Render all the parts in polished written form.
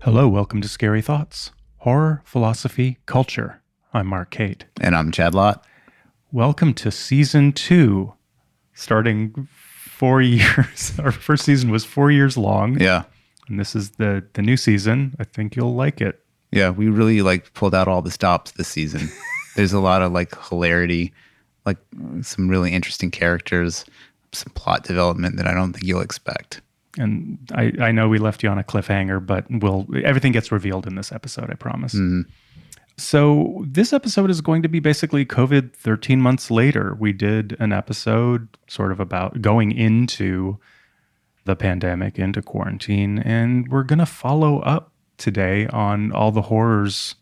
Hello, welcome to Scary Thoughts, Horror, Philosophy, Culture. I'm Mark Cate. And I'm Chad Lott. Welcome to Season 2, starting 4 years. Our first season was 4 years long. Yeah. And this is the new season. I think you'll like it. Yeah, we really pulled out all the stops this season. There's a lot of hilarity, some really interesting characters, some plot development that I don't think you'll expect. And I know we left you on a cliffhanger, but everything gets revealed in this episode, I promise. So this episode is going to be basically COVID 13 months later. We did an episode sort of about going into the pandemic, into quarantine, and we're going to follow up today on all the horrors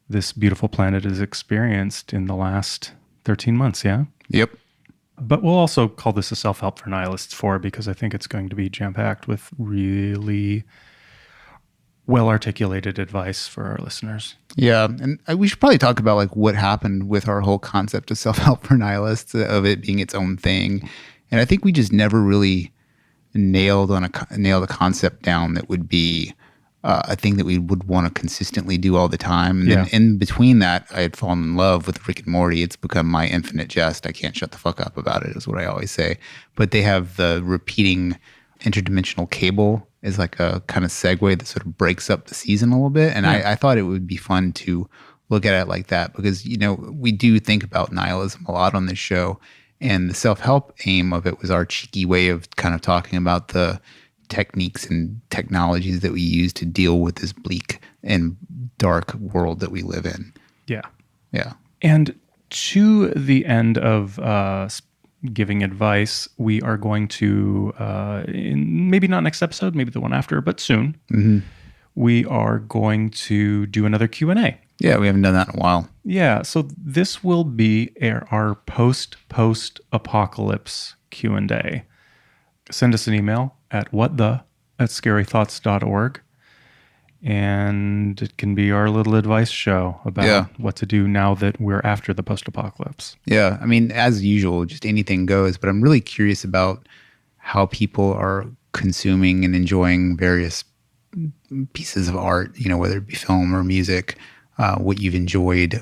this beautiful planet has experienced in the last 13 months, yeah? Yep. But we'll also call this a Self-Help for Nihilists 4 because I think it's going to be jam-packed with really well-articulated advice for our listeners. Yeah, and we should probably talk about what happened with our whole concept of Self-Help for Nihilists, of it being its own thing. And I think we just never really nailed a concept down that would be a thing that we would want to consistently do all the time. And then in between that, I had fallen in love with Rick and Morty. It's become my infinite jest. I can't shut the fuck up about it, is what I always say. But they have the repeating interdimensional cable is like a kind of segue that sort of breaks up the season a little bit. And I thought it would be fun to look at it like that because, we do think about nihilism a lot on this show. And the self-help aim of it was our cheeky way of kind of talking about the techniques and technologies that we use to deal with this bleak and dark world that we live in. Yeah. Yeah. And to the end of giving advice, we are going to, maybe not next episode, maybe the one after, but soon, we are going to do another Q&A. Yeah, we haven't done that in a while. Yeah, so this will be our post-apocalypse Q&A. Send us an email at whatthe@scarythoughts.org. And it can be our little advice show about what to do now that we're after the post-apocalypse. Yeah, I mean, as usual, just anything goes. But I'm really curious about how people are consuming and enjoying various pieces of art, whether it be film or music, what you've enjoyed,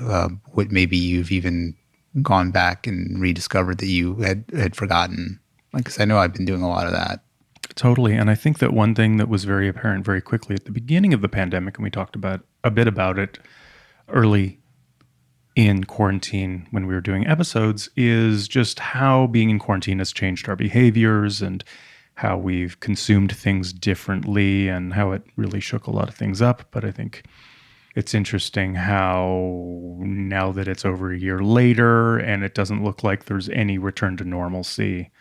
what maybe you've even gone back and rediscovered that you had forgotten. Because I know I've been doing a lot of that. Totally. And I think that one thing that was very apparent very quickly at the beginning of the pandemic, and we talked a bit about it early in quarantine when we were doing episodes, is just how being in quarantine has changed our behaviors and how we've consumed things differently and how it really shook a lot of things up. But I think it's interesting how now that it's over a year later and it doesn't look like there's any return to normalcy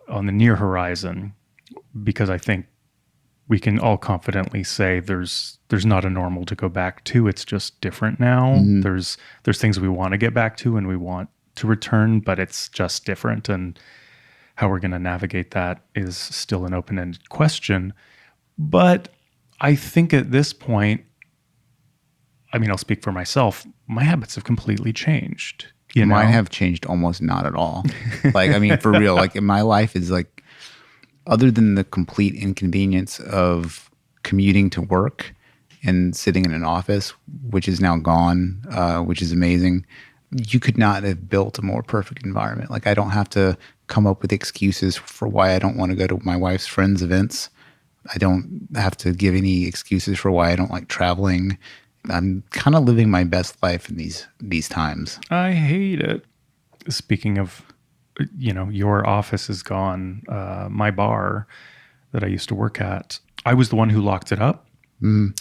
on the near horizon, because I think we can all confidently say there's not a normal to go back to. It's just different now. There's things we want to get back to and we want to return, but it's just different. And how we're going to navigate that is still an open-ended question. But I think at this point, I'll speak for myself, my habits have completely changed. Mine have changed almost not at all. For real, my life is other than the complete inconvenience of commuting to work and sitting in an office, which is now gone, which is amazing. You could not have built a more perfect environment. I don't have to come up with excuses for why I don't want to go to my wife's friends' events. I don't have to give any excuses for why I don't like traveling. I'm kind of living my best life in these times. I hate it. Speaking of, your office is gone. My bar that I used to work at, I was the one who locked it up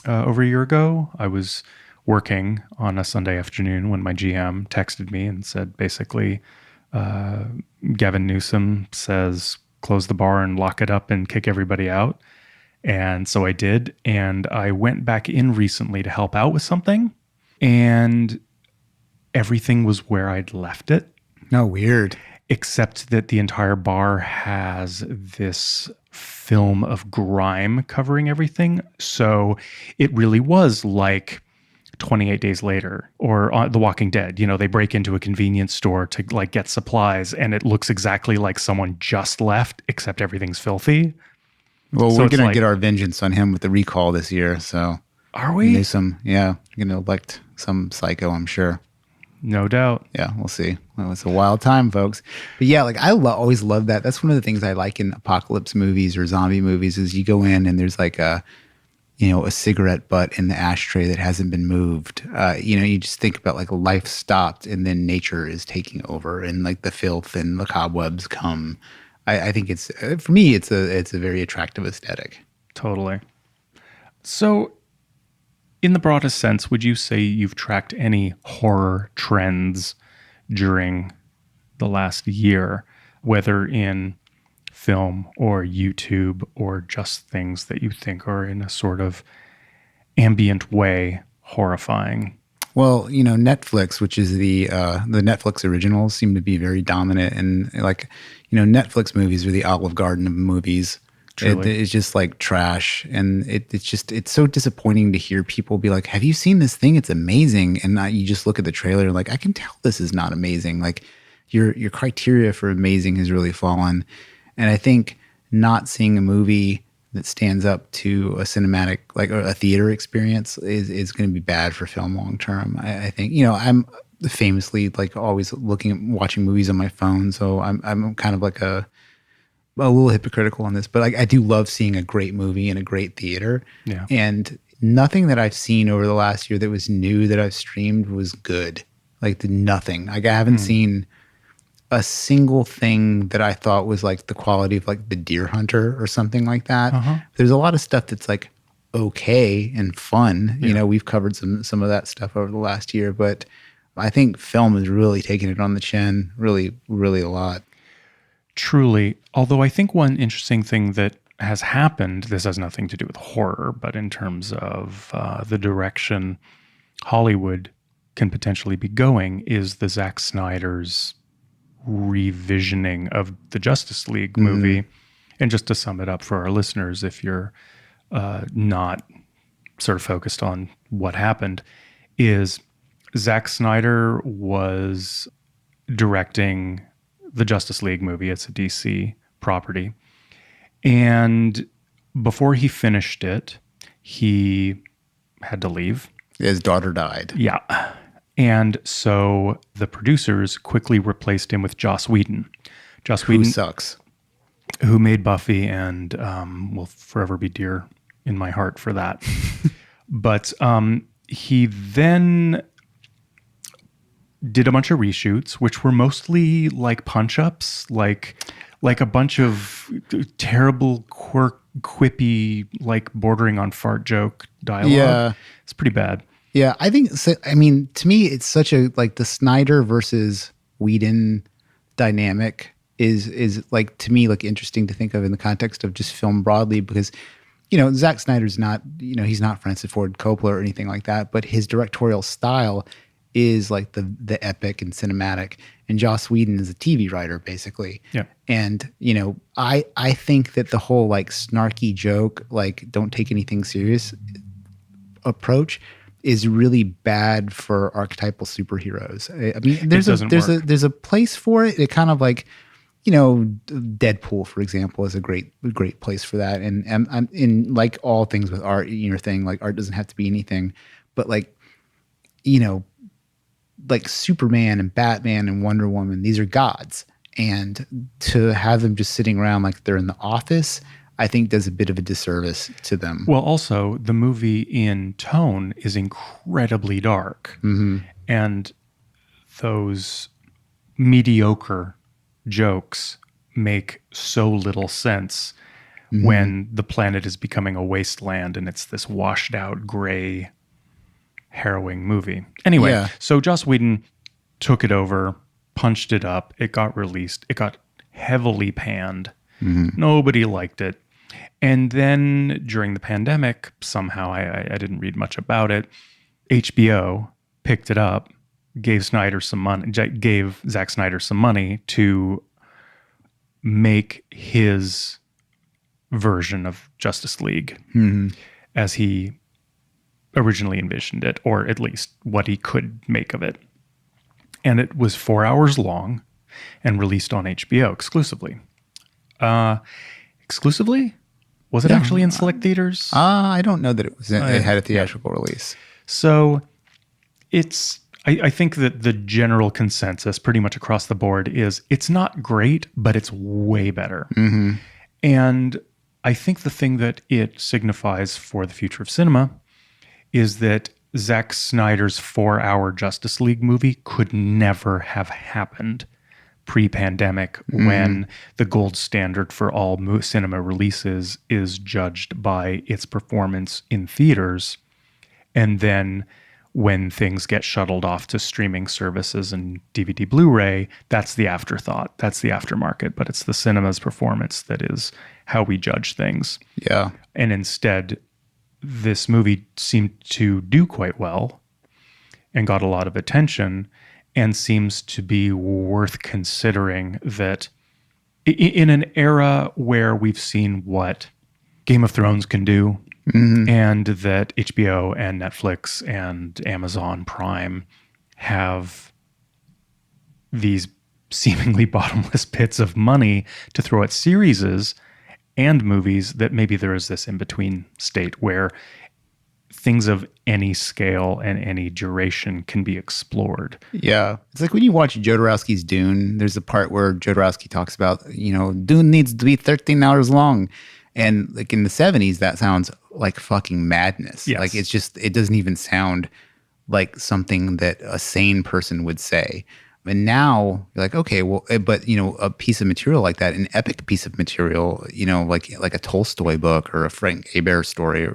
over a year ago. I was working on a Sunday afternoon when my GM texted me and said, basically, Gavin Newsom says, close the bar and lock it up and kick everybody out. And so I did, and I went back in recently to help out with something, and everything was where I'd left it. No, weird. Except that the entire bar has this film of grime covering everything. So it really was like 28 Days Later or The Walking Dead. They break into a convenience store to get supplies, and it looks exactly like someone just left, except everything's filthy. Well, So we're it's going to like, get our vengeance on him with the recall this year. So are we? there's we're going to elect some psycho, I'm sure. No doubt. Yeah, we'll see. Well, it's a wild time, folks. But yeah, like I always love that. That's one of the things I like in apocalypse movies or zombie movies is you go in and there's like a cigarette butt in the ashtray that hasn't been moved. You just think about like life stopped and then nature is taking over and like the filth and the cobwebs come. I think it's for me, it's a very attractive aesthetic. Totally. So, in the broadest sense, would you say you've tracked any horror trends during the last year, whether in film or YouTube or just things that you think are in a sort of ambient way horrifying? Well, Netflix, which is the Netflix originals, seem to be very dominant, and like, Netflix movies are the Olive Garden of movies. It's just like trash, and it's so disappointing to hear people be like, "Have you seen this thing? It's amazing," and you just look at the trailer, and like, I can tell this is not amazing. Like, your criteria for amazing has really fallen, and I think not seeing a movie that stands up to a cinematic, like or a theater experience is going to be bad for film long term. I think, I'm famously like always watching movies on my phone. So I'm kind of like a little hypocritical on this, but like I do love seeing a great movie in a great theater. Yeah. And nothing that I've seen over the last year that was new that I've streamed was good. Like nothing. Like I haven't seen a single thing that I thought was like the quality of like The Deer Hunter or something like that. There's a lot of stuff that's like okay and fun. Yeah. We've covered some of that stuff over the last year, but I think film is really taking it on the chin, really, really a lot. Truly. Although I think one interesting thing that has happened, this has nothing to do with horror, but in terms of the direction Hollywood can potentially be going, is the Zack Snyder's revisioning of the Justice League movie. And just to sum it up for our listeners, if you're not sort of focused on what happened, is Zack Snyder was directing the Justice League movie. It's a DC property. And before he finished it, he had to leave. His daughter died. Yeah. And so the producers quickly replaced him with Joss Whedon. Joss Who Whedon sucks. who made Buffy and will forever be dear in my heart for that. But he then did a bunch of reshoots, which were mostly like punch-ups, like a bunch of terrible, quippy, like bordering on fart joke dialogue. Yeah. It's pretty bad. Yeah, I think so. I mean, to me, it's such a like the Snyder versus Whedon dynamic is like to me like interesting to think of in the context of just film broadly because Zack Snyder's not he's not Francis Ford Coppola or anything like that, but his directorial style is like the epic and cinematic, and Joss Whedon is a TV writer basically. Yeah, and I think that the whole like snarky joke, like don't take anything serious approach is really bad for archetypal superheroes. I mean, there's a place for it. It kind of like, Deadpool, for example, is a great place for that. And I'm in like all things with art, thing, like art doesn't have to be anything, but like, like Superman and Batman and Wonder Woman, these are gods. And to have them just sitting around like they're in the office, I think does a bit of a disservice to them. Well, also the movie in tone is incredibly dark, and those mediocre jokes make so little sense when the planet is becoming a wasteland and it's this washed out gray harrowing movie. Anyway, so Joss Whedon took it over, punched it up, it got released, it got heavily panned. Nobody liked it. And then during the pandemic, somehow I didn't read much about it. HBO picked it up, gave Zack Snyder some money to make his version of Justice League as he originally envisioned it, or at least what he could make of it. And it was 4 hours long and released on HBO exclusively. Exclusively? Was it actually in select theaters? I don't know that it was. It had a theatrical release. So I think that the general consensus pretty much across the board is it's not great, but it's way better. Mm-hmm. And I think the thing that it signifies for the future of cinema is that Zack Snyder's 4-hour Justice League movie could never have happened pre-pandemic when the gold standard for all cinema releases is judged by its performance in theaters. And then when things get shuttled off to streaming services and DVD Blu-ray, that's the afterthought. That's the aftermarket. But it's the cinema's performance that is how we judge things. Yeah. And instead, this movie seemed to do quite well and got a lot of attention and seems to be worth considering that in an era where we've seen what Game of Thrones can do, and that HBO and Netflix and Amazon Prime have these seemingly bottomless pits of money to throw at series and movies, that maybe there is this in-between state where things of any scale and any duration can be explored. Yeah. It's like when you watch Jodorowsky's Dune, there's a part where Jodorowsky talks about, Dune needs to be 13 hours long. And like in the 70s, that sounds like fucking madness. Yes. Like it doesn't even sound like something that a sane person would say. And now you're like, okay, well, but a piece of material like that, an epic piece of material, like a Tolstoy book or a Frank Hebert story,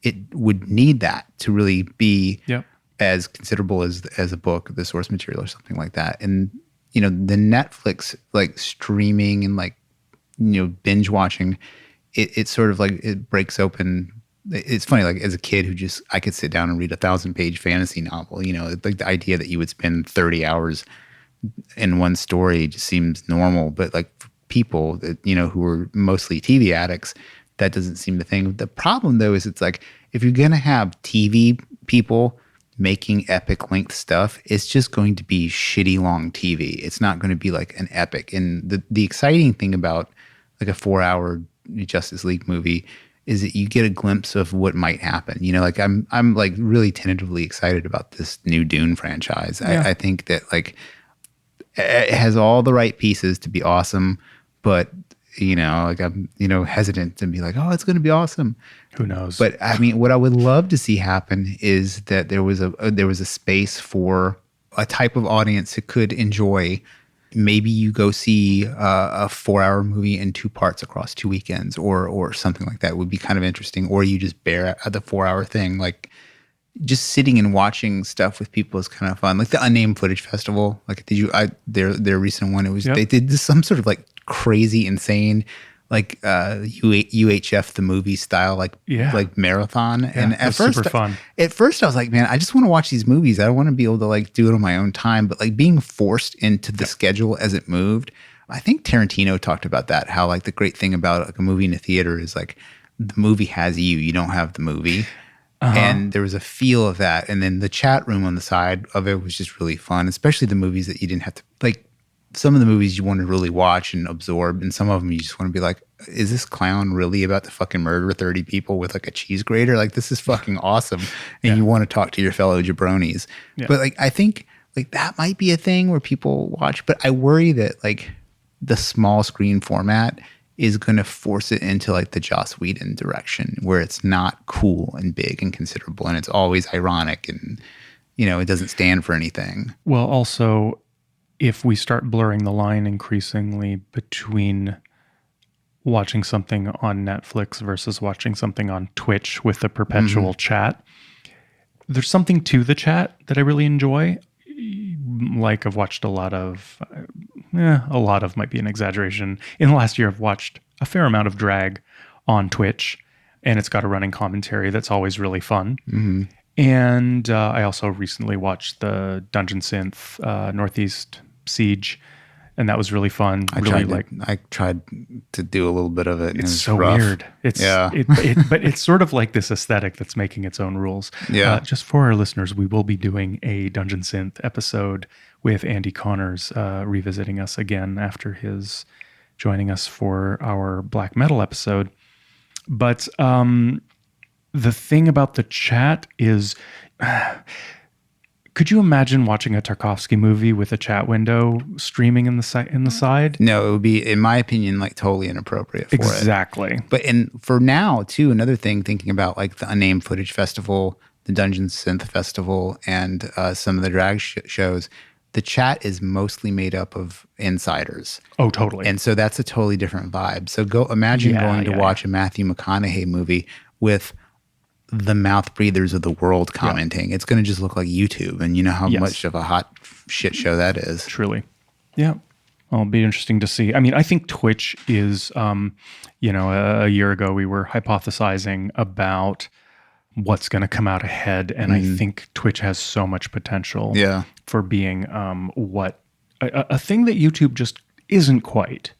it would need that to really be as considerable as a book, the source material or something like that. And the Netflix like streaming and like binge watching, it's sort of like it breaks open. It's funny, like as a kid I could sit down and read a 1,000-page fantasy novel. Like the idea that you would spend 30 hours in one story just seems normal. But like for people that who are mostly TV addicts, that doesn't seem the thing. The problem though is it's like if you're gonna have TV people making epic length stuff, it's just going to be shitty long TV. It's not going to be like an epic. And the exciting thing about like a 4-hour Justice League movie is that you get a glimpse of what might happen. Like I'm like really tentatively excited about this new Dune franchise. Yeah. I think that like it has all the right pieces to be awesome, but like I'm hesitant to be like, oh, it's going to be awesome. Who knows? But I mean, what I would love to see happen is that there was a space for a type of audience that could enjoy. Maybe you go see a 4-hour movie in 2 parts across 2 weekends or something like that would be kind of interesting. Or you just bear the 4-hour thing. Like just sitting and watching stuff with people is kind of fun. Like the Unnamed Footage Festival. Like their recent one, they did some sort of like crazy, insane, like UHF the movie style, like marathon. Yeah, and at first, super fun. At first, I was like, man, I just want to watch these movies. I don't want to be able to like do it on my own time. But like being forced into the schedule as it moved, I think Tarantino talked about that. How like the great thing about like a movie in a theater is like the movie has you. You don't have the movie. And there was a feel of that. And then the chat room on the side of it was just really fun, especially the movies that you didn't have to like. Some of the movies you want to really watch and absorb, and some of them you just want to be like, is this clown really about to fucking murder 30 people with like a cheese grater? Like, this is fucking awesome. And you want to talk to your fellow jabronis. Yeah. But like, I think like that might be a thing where people watch, but I worry that like the small screen format is going to force it into like the Joss Whedon direction where it's not cool and big and considerable. And it's always ironic and, it doesn't stand for anything. Well, also, if we start blurring the line increasingly between watching something on Netflix versus watching something on Twitch with the perpetual chat, there's something to the chat that I really enjoy. Like I've watched a lot of might be an exaggeration. In the last year, I've watched a fair amount of drag on Twitch, and it's got a running commentary that's always really fun. Mm-hmm. And I also recently watched the Dungeon Synth Northeast Siege, and that was really fun. I tried to do a little bit of it. It's so rough. Weird. But it's sort of like this aesthetic that's making its own rules. Yeah. Just for our listeners, we will be doing a Dungeon Synth episode with Andee Connors revisiting us again after his joining us for our black metal episode. But the thing about the chat is, could you imagine watching a Tarkovsky movie with a chat window streaming in the side? No, it would be, in my opinion, like totally inappropriate for it. Exactly. But for now too, another thing, thinking about like the Unnamed Footage Festival, the Dungeon Synth Festival, and some of the drag shows, the chat is mostly made up of insiders. Oh, totally. And so that's a totally different vibe. So imagine going to watch a Matthew McConaughey movie with the mouth breathers of the world commenting. It's going to just look like YouTube, and you know how much of a hot shit show that is. Truly. Yeah. Well, it'll be interesting to see. I mean, I think Twitch is, a year ago we were hypothesizing about what's going to come out ahead. And I think Twitch has so much potential for being a thing that YouTube just isn't quite.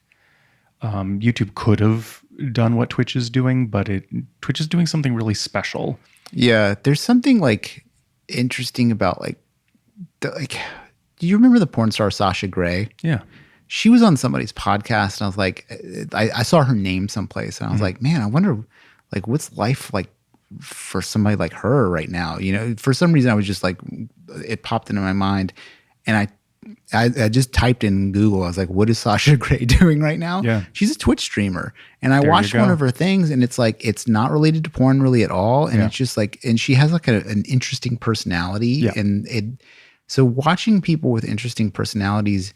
YouTube could have done what Twitch is doing, but Twitch is doing something really special. Yeah, there's something like interesting about do you remember the porn star Sasha Grey? Yeah. She was on somebody's podcast, and I was like, I saw her name someplace, and I was like, man, I wonder like what's life like for somebody like her right now. You know, for some reason I was just like, it popped into my mind, and I just typed in Google. I was like, what is Sasha Grey doing right now? Yeah. She's a Twitch streamer. And I watched one of her things, and it's like, it's not related to porn really at all. And it's just like, and she has like an interesting personality. Yeah. And so watching people with interesting personalities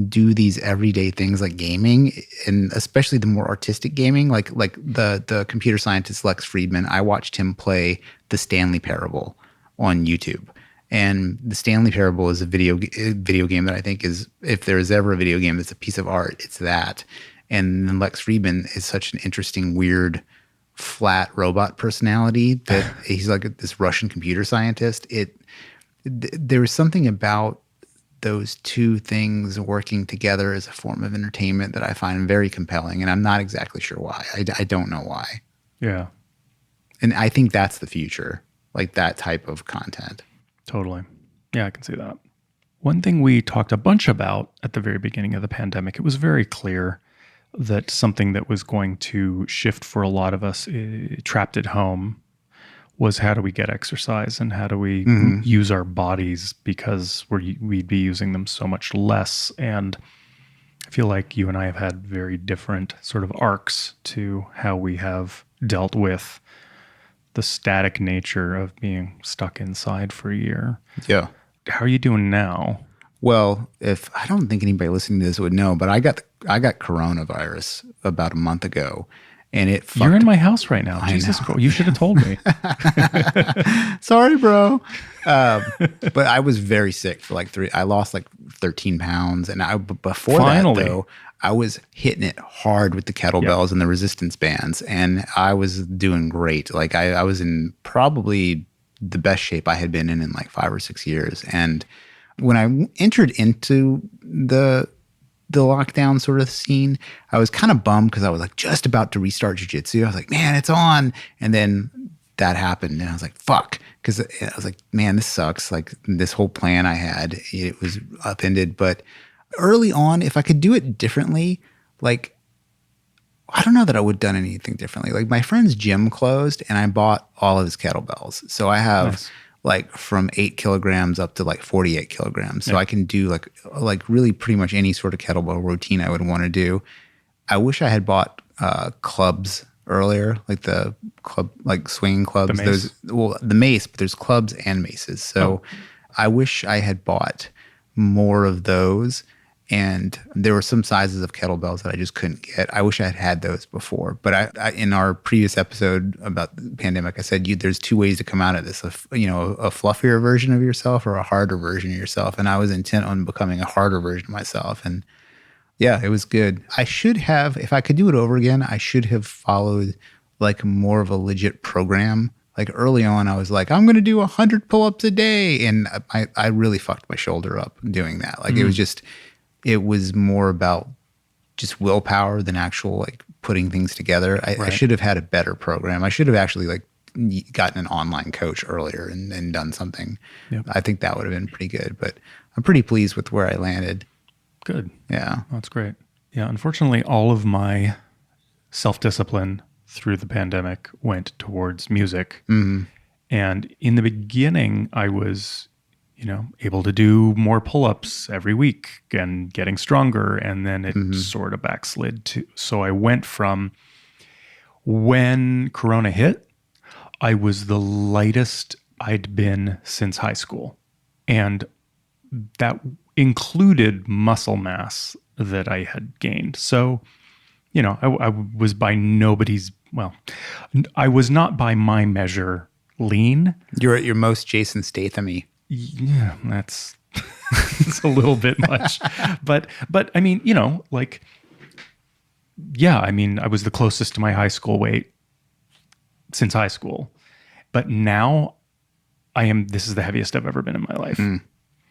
do these everyday things like gaming, and especially the more artistic gaming, like the computer scientist Lex Friedman, I watched him play the Stanley Parable on YouTube. And the Stanley Parable is a video game that I think is, if there is ever a video game that's a piece of art, it's that. And then Lex Friedman is such an interesting, weird, flat robot personality that he's like this Russian computer scientist. There was something about those two things working together as a form of entertainment that I find very compelling, and I'm not exactly sure why. I don't know why. Yeah. And I think that's the future, like that type of content. Totally. Yeah, I can see that. One thing we talked a bunch about at the very beginning of the pandemic, it was very clear that something that was going to shift for a lot of us trapped at home was, how do we get exercise, and how do we use our bodies, because we'd be using them so much less. And I feel like you and I have had very different sort of arcs to how we have dealt with the static nature of being stuck inside for a year. Yeah. How are you doing now? Well, I don't think anybody listening to this would know, but I got coronavirus about a month ago, and You're in my house right now. Jesus Christ, you should have told me. Sorry, bro. But I was very sick for I lost like 13 pounds. And before that, though, I was hitting it hard with the kettlebells and the resistance bands, and I was doing great. Like I was in probably the best shape I had been in like 5 or 6 years. And when I entered into the lockdown sort of scene, I was kind of bummed because I was like just about to restart jiu-jitsu. I was like, man, it's on. And then that happened, and I was like, fuck. Because I was like, man, this sucks. Like this whole plan I had, it was upended. But early on, if I could do it differently, like, I don't know that I would have done anything differently. Like my friend's gym closed, and I bought all of his kettlebells. So I have like from 8 kilograms up to like 48 kilograms. So I can do like really pretty much any sort of kettlebell routine I would want to do. I wish I had bought clubs earlier, like the club, like swinging clubs. The mace. The mace, but there's clubs and maces. So I wish I had bought more of those. And there were some sizes of kettlebells that I just couldn't get. I wish I had had those before. But I in our previous episode about the pandemic, I said there's two ways to come out of this: a fluffier version of yourself or a harder version of yourself. And I was intent on becoming a harder version of myself. And yeah, it was good. I should have, if I could do it over again, I should have followed like more of a legit program. Like early on, I was like, I'm going to do 100 pull-ups a day, and I really fucked my shoulder up doing that. Like it was more about just willpower than actual like putting things together. I should have had a better program. I should have actually like gotten an online coach earlier and done something. Yep. I think that would have been pretty good, but I'm pretty pleased with where I landed. Good. Yeah. That's great. Yeah, unfortunately, all of my self-discipline through the pandemic went towards music. And in the beginning, I was, able to do more pull-ups every week and getting stronger. And then it sort of backslid too. So I went from when Corona hit, I was the lightest I'd been since high school. And that included muscle mass that I had gained. So, I was by I was not by my measure lean. You're at your most Jason Statham-y. Yeah, that's it's a little bit much. But I mean, I was the closest to my high school weight since high school. But now this is the heaviest I've ever been in my life.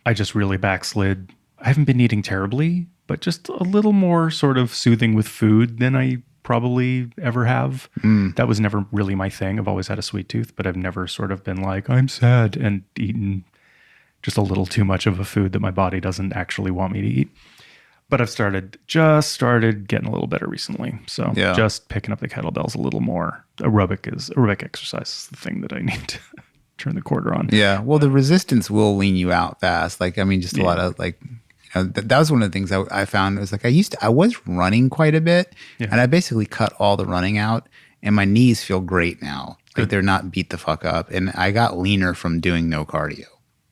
I just really backslid. I haven't been eating terribly, but just a little more sort of soothing with food than I probably ever have. That was never really my thing. I've always had a sweet tooth, but I've never sort of been like, I'm sad and eaten just a little too much of a food that my body doesn't actually want me to eat. But I've started getting a little better recently. So just picking up the kettlebells a little more. Aerobic exercise is the thing that I need to turn the quarter on. Yeah. Well, the resistance will lean you out fast. Like, I mean, just a lot of like, that was one of the things I found. It was like, I was running quite a bit and I basically cut all the running out and my knees feel great now. Like they're not beat the fuck up. And I got leaner from doing no cardio.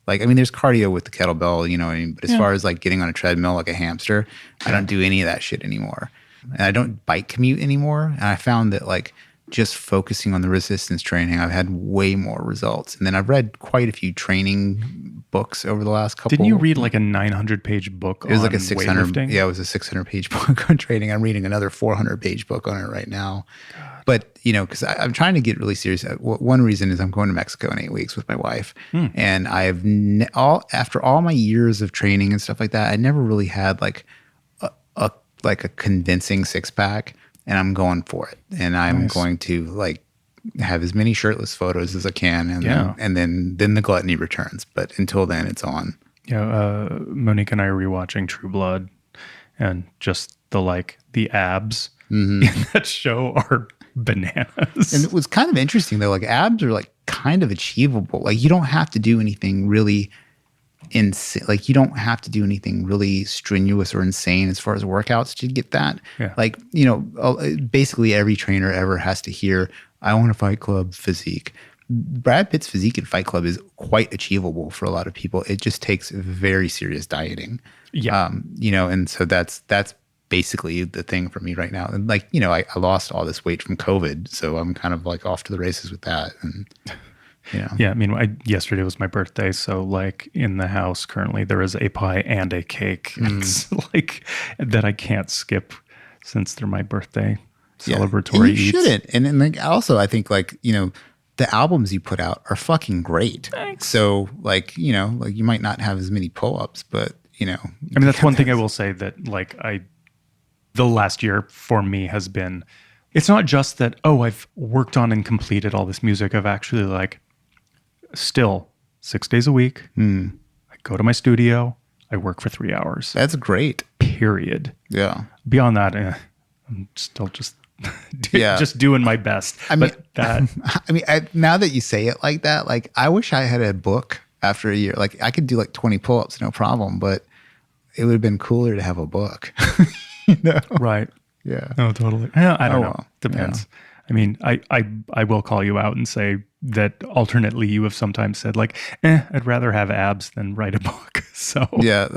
Like, I mean, there's cardio with the kettlebell, what I mean? But as far as like getting on a treadmill like a hamster, I don't do any of that shit anymore. And I don't bike commute anymore. And I found that like just focusing on the resistance training, I've had way more results. And then I've read quite a few training books over the last couple. Didn't you read like a 900-page book on weightlifting? It was like a 600. Yeah, it was a 600-page book on training. I'm reading another 400-page book on it right now. God. But, because I'm trying to get really serious. One reason is I'm going to Mexico in 8 weeks with my wife. And I've after all my years of training and stuff like that, I never really had like a convincing six-pack. And I'm going for it. And I'm going to like have as many shirtless photos as I can. And then the gluttony returns. But until then, it's on. Yeah. Monique and I are rewatching True Blood, and just the abs in that show are bananas. And it was kind of interesting though. Like abs are like kind of achievable. Like you don't have to do anything really insane. Like you don't have to do anything really strenuous or insane as far as workouts to get that. Yeah. Like, basically every trainer ever has to hear, I want a Fight Club physique. Brad Pitt's physique in Fight Club is quite achievable for a lot of people. It just takes very serious dieting. Yeah. And so that's basically the thing for me right now. And like, I lost all this weight from COVID, so I'm kind of like off to the races with that. And yeah. I mean, yesterday was my birthday, so like in the house currently there is a pie and a cake. It's like that I can't skip since they're my birthday celebratory and you eats. Shouldn't. And like also I think like, the albums you put out are fucking great. Thanks. So like, like you might not have as many pull-ups, but I mean, that's one thing I will say that like the last year for me has been, it's not just that, I've worked on and completed all this music. I've actually like still 6 days a week. I go to my studio. I work for 3 hours. That's great. Period. Yeah. Beyond that, I'm still just just doing my best. I mean, now that you say it like that, like I wish I had a book after a year. Like I could do like 20 pull-ups, no problem, but it would have been cooler to have a book. Right. Yeah. No, totally. I don't know. Depends. Yeah. I mean, I will call you out and say that alternately you have sometimes said like, I'd rather have abs than write a book. So yeah,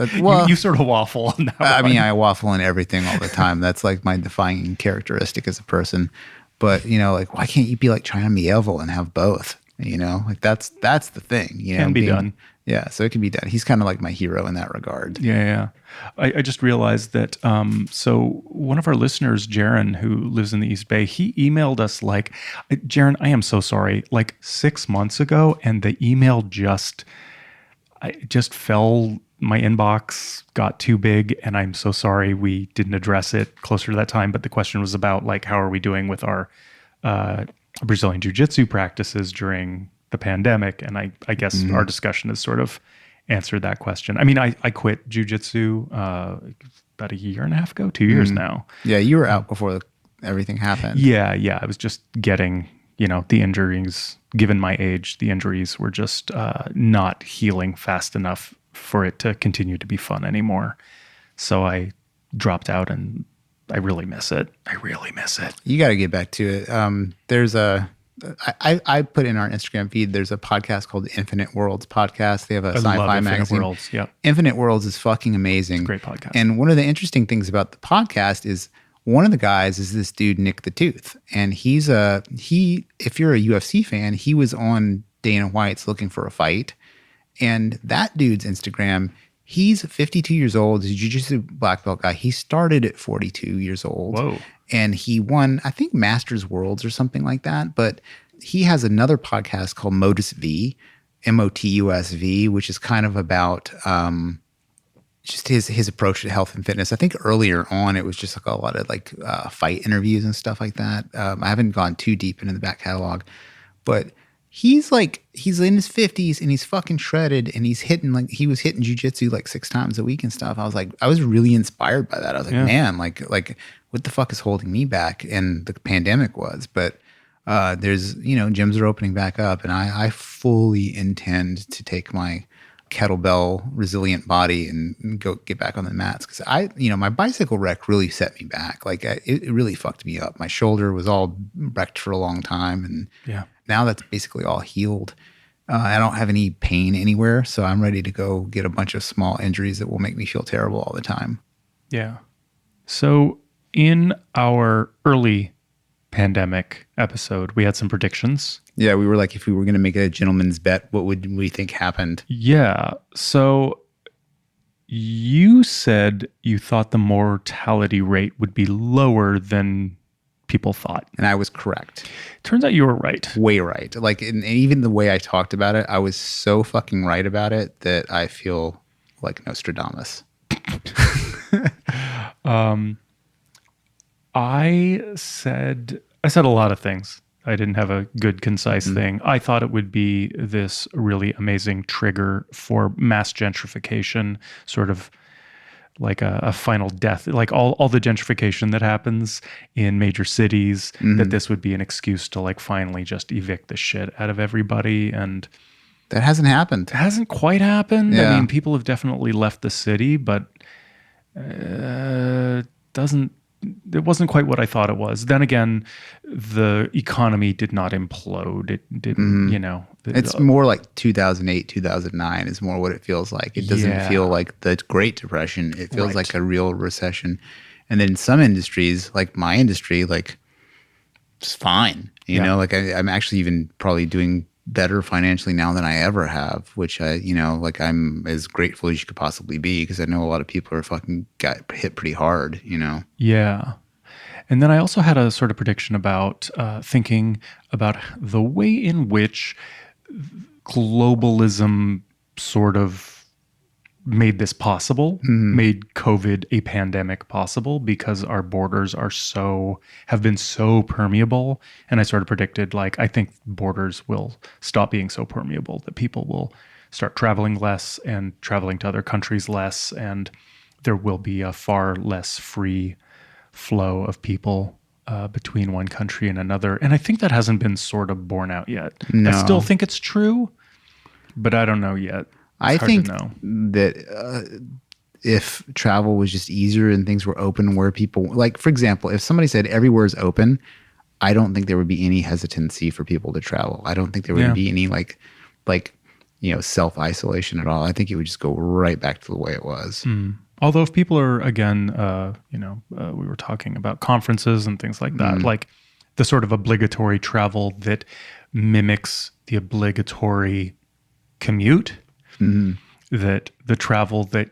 you sort of waffle on that. I mean, I waffle on everything all the time. That's like my defining characteristic as a person. But like, why can't you be like China Mieville and have both? Like that's the thing. Can be done. Yeah, so it can be done. He's kind of like my hero in that regard. Yeah. I just realized that, so one of our listeners, Jaron, who lives in the East Bay, he emailed us like, Jaron, I am so sorry, like 6 months ago, and the email just fell, my inbox got too big, and I'm so sorry we didn't address it closer to that time, but the question was about like, how are we doing with our Brazilian Jiu Jitsu practices during the pandemic? And I guess our discussion is sort of answered that question. I mean, I quit jiu-jitsu about a year and a half ago, 2 years now. Yeah, you were out before everything happened. Yeah. I was just getting, the injuries. Given my age, the injuries were just not healing fast enough for it to continue to be fun anymore. So I dropped out, and I really miss it. You got to get back to it. I put in our Instagram feed, there's a podcast called Infinite Worlds podcast. They have a sci-fi magazine. Worlds, yep. Infinite Worlds is fucking amazing. It's a great podcast. And one of the interesting things about the podcast is one of the guys is this dude, Nick the Tooth. And if you're a UFC fan, he was on Dana White's Looking for a Fight. And that dude's Instagram, he's 52 years old. He's a jiu-jitsu black belt guy. He started at 42 years old. Whoa. And he won, I think, Masters Worlds or something like that. But he has another podcast called Motus V, MOTUSV, which is kind of about just his approach to health and fitness. I think earlier on it was just like a lot of like fight interviews and stuff like that. I haven't gone too deep into the back catalog, but he's in his 50s and he's fucking shredded, and he was hitting jiu-jitsu like 6 times a week and stuff. I was really inspired by that. I was like, man, like what the fuck is holding me back? And the pandemic was, but there's, gyms are opening back up, and I fully intend to take my kettlebell resilient body and go get back on the mats. Cause my bicycle wreck really set me back. Like it really fucked me up. My shoulder was all wrecked for a long time. And now that's basically all healed. I don't have any pain anywhere. So I'm ready to go get a bunch of small injuries that will make me feel terrible all the time. Yeah. So in our early pandemic episode, we had some predictions. Yeah, we were like, if we were going to make a gentleman's bet, what would we think happened? Yeah. So you said you thought the mortality rate would be lower than people thought. And I was correct. Turns out you were right. Way right. Like, and even the way I talked about it, I was so fucking right about it that I feel like Nostradamus. I said a lot of things. I didn't have a good, concise thing. I thought it would be this really amazing trigger for mass gentrification, sort of like a final death, like all the gentrification that happens in major cities, that this would be an excuse to like finally just evict the shit out of everybody. And that hasn't happened. It hasn't quite happened. Yeah. I mean, people have definitely left the city, but it wasn't quite what I thought it was. Then again, the economy did not implode. It didn't, It's more like 2008, 2009 is more what it feels like. It doesn't feel like the Great Depression. It feels like a real recession. And then some industries, like my industry, like it's fine. You know, like I'm actually even probably doing better financially now than I ever have, which I'm as grateful as you could possibly be, because I know a lot of people are fucking got hit pretty hard, Yeah. And then I also had a sort of prediction about thinking about the way in which globalism sort of made this possible, made COVID a pandemic possible, because our borders have been so permeable. And I sort of predicted, like, I think borders will stop being so permeable, that people will start traveling less and traveling to other countries less, and there will be a far less free flow of people between one country and another. And I think that hasn't been sort of borne out yet. No. I still think it's true, but I don't know yet. I think that if travel was just easier and things were open, where people, like, for example, if somebody said everywhere is open, I don't think there would be any hesitancy for people to travel. I don't think there would be any like self-isolation at all. I think it would just go right back to the way it was. Although if people are, again, we were talking about conferences and things like that, like the sort of obligatory travel that mimics the obligatory commute, that the travel that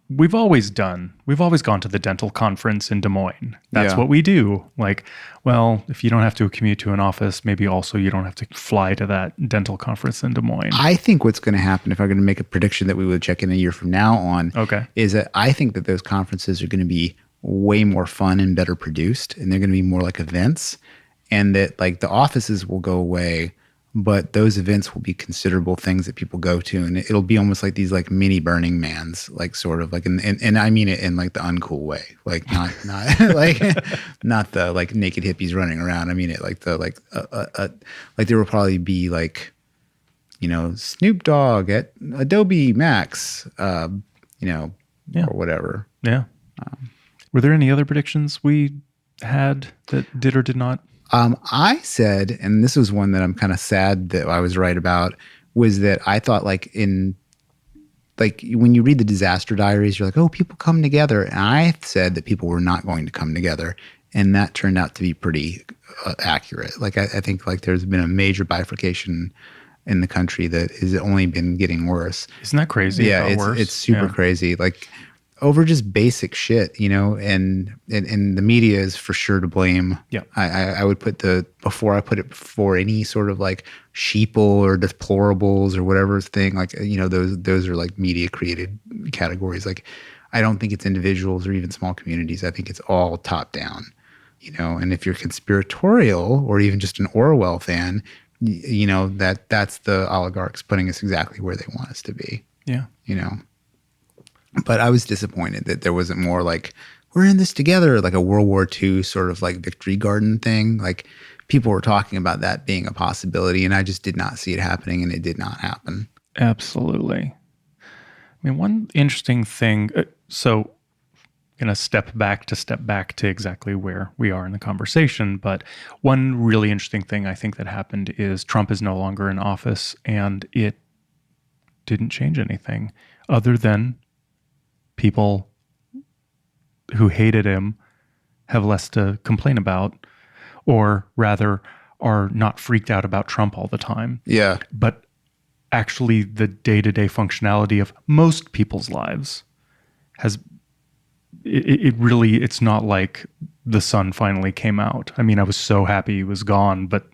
we've always done. We've always gone to the dental conference in Des Moines. That's what we do. Like, well, if you don't have to commute to an office, maybe also you don't have to fly to that dental conference in Des Moines. I think what's going to happen, if I'm going to make a prediction that we would check in a year from now on, is that I think that those conferences are going to be way more fun and better produced, and they're going to be more like events, and that like the offices will go away, but those events will be considerable things that people go to, and it'll be almost like these like mini Burning Mans, like sort of like, and I mean it in like the uncool way, like not like not the like naked hippies running around. I mean it like the like there will probably be like, you know, Snoop Dogg at Adobe Max, you know, or whatever. Yeah. Were there any other predictions we had that did or did not? I said, and this was one that I'm kind of sad that I was right about, was that I thought like when you read the disaster diaries, you're like, oh, people come together. And I said that people were not going to come together. And that turned out to be pretty accurate. Like, I think like there's been a major bifurcation in the country that has only been getting worse. Isn't that crazy? Yeah, it's super crazy. Like, over just basic shit, you know, and the media is for sure to blame. Yeah. I would put before I put it before any sort of like sheeple or deplorables or whatever thing, like, you know, those are like media created categories. Like, I don't think it's individuals or even small communities. I think it's all top down, you know, and if you're conspiratorial or even just an Orwell fan, you know, that's the oligarchs putting us exactly where they want us to be. Yeah. You know. But I was disappointed that there wasn't more like, we're in this together, like a World War II sort of like victory garden thing. Like, people were talking about that being a possibility, and I just did not see it happening, and it did not happen. Absolutely. I mean, one interesting thing, so going to step back to exactly where we are in the conversation, but one really interesting thing I think that happened is Trump is no longer in office, and it didn't change anything other than people who hated him have less to complain about, or rather are not freaked out about Trump all the time. Yeah. But actually the day-to-day functionality of most people's lives has, it's not like the sun finally came out. I mean, I was so happy he was gone, but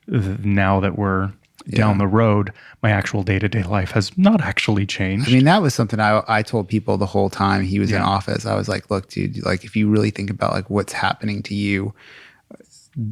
now that we're down the road, my actual day-to-day life has not actually changed. I mean, that was something I told people the whole time he was in office. I was like, look, dude, like, if you really think about like what's happening to you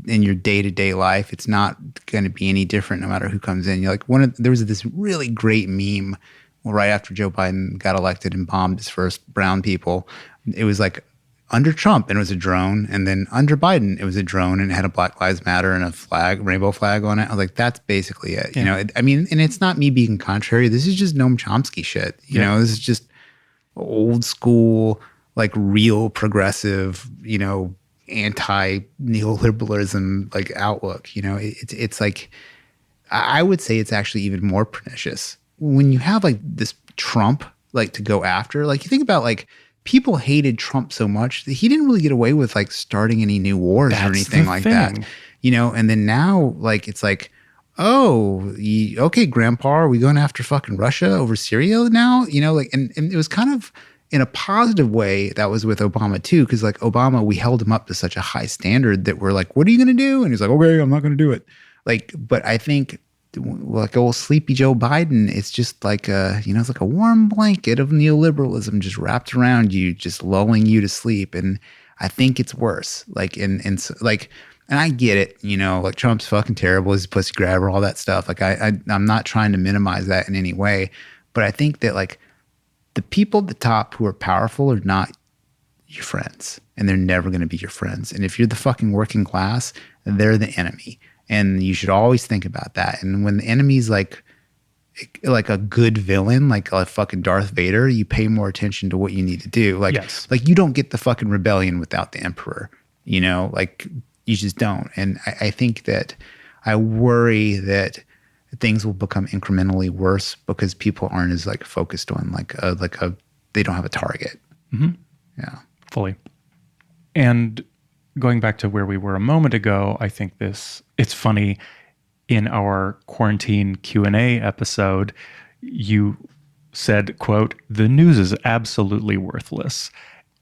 in your day-to-day life, it's not going to be any different no matter who comes in. You're like, there was this really great meme right after Joe Biden got elected and bombed his first brown people. It was like, under Trump, and it was a drone, and then under Biden, it was a drone, and it had a Black Lives Matter and a flag, rainbow flag on it. I was like, that's basically it. You know, I mean, and it's not me being contrary. This is just Noam Chomsky shit. You know, this is just old school, like real progressive, you know, anti-neoliberalism like outlook. You know, it's like, I would say it's actually even more pernicious when you have like this Trump like to go after. Like, you think about like, people hated Trump so much that he didn't really get away with like starting any new wars or anything like that, you know? And then now, like, it's like, oh, okay, grandpa, are we going after fucking Russia over Syria now? You know, like, and it was kind of in a positive way that was with Obama too. Cause like Obama, we held him up to such a high standard that we're like, what are you going to do? And he's like, okay, I'm not going to do it. Like, but I think like old sleepy Joe Biden, it's just like it's like a warm blanket of neoliberalism just wrapped around you, just lulling you to sleep. And I think it's worse. Like, and I get it, you know, like Trump's fucking terrible, he's a pussy grabber, all that stuff. Like, I'm not trying to minimize that in any way, but I think that like the people at the top who are powerful are not your friends, and they're never going to be your friends. And if you're the fucking working class, they're the enemy. And you should always think about that. And when the enemy's like a good villain, like a fucking Darth Vader, you pay more attention to what you need to do. Like, like you don't get the fucking rebellion without the emperor, you know, like you just don't. And I think that I worry that things will become incrementally worse because people aren't as like focused on they don't have a target. Mm-hmm. Yeah. Fully. And going back to where we were a moment ago, I think it's funny, in our quarantine Q&A episode, you said, quote, "The news is absolutely worthless."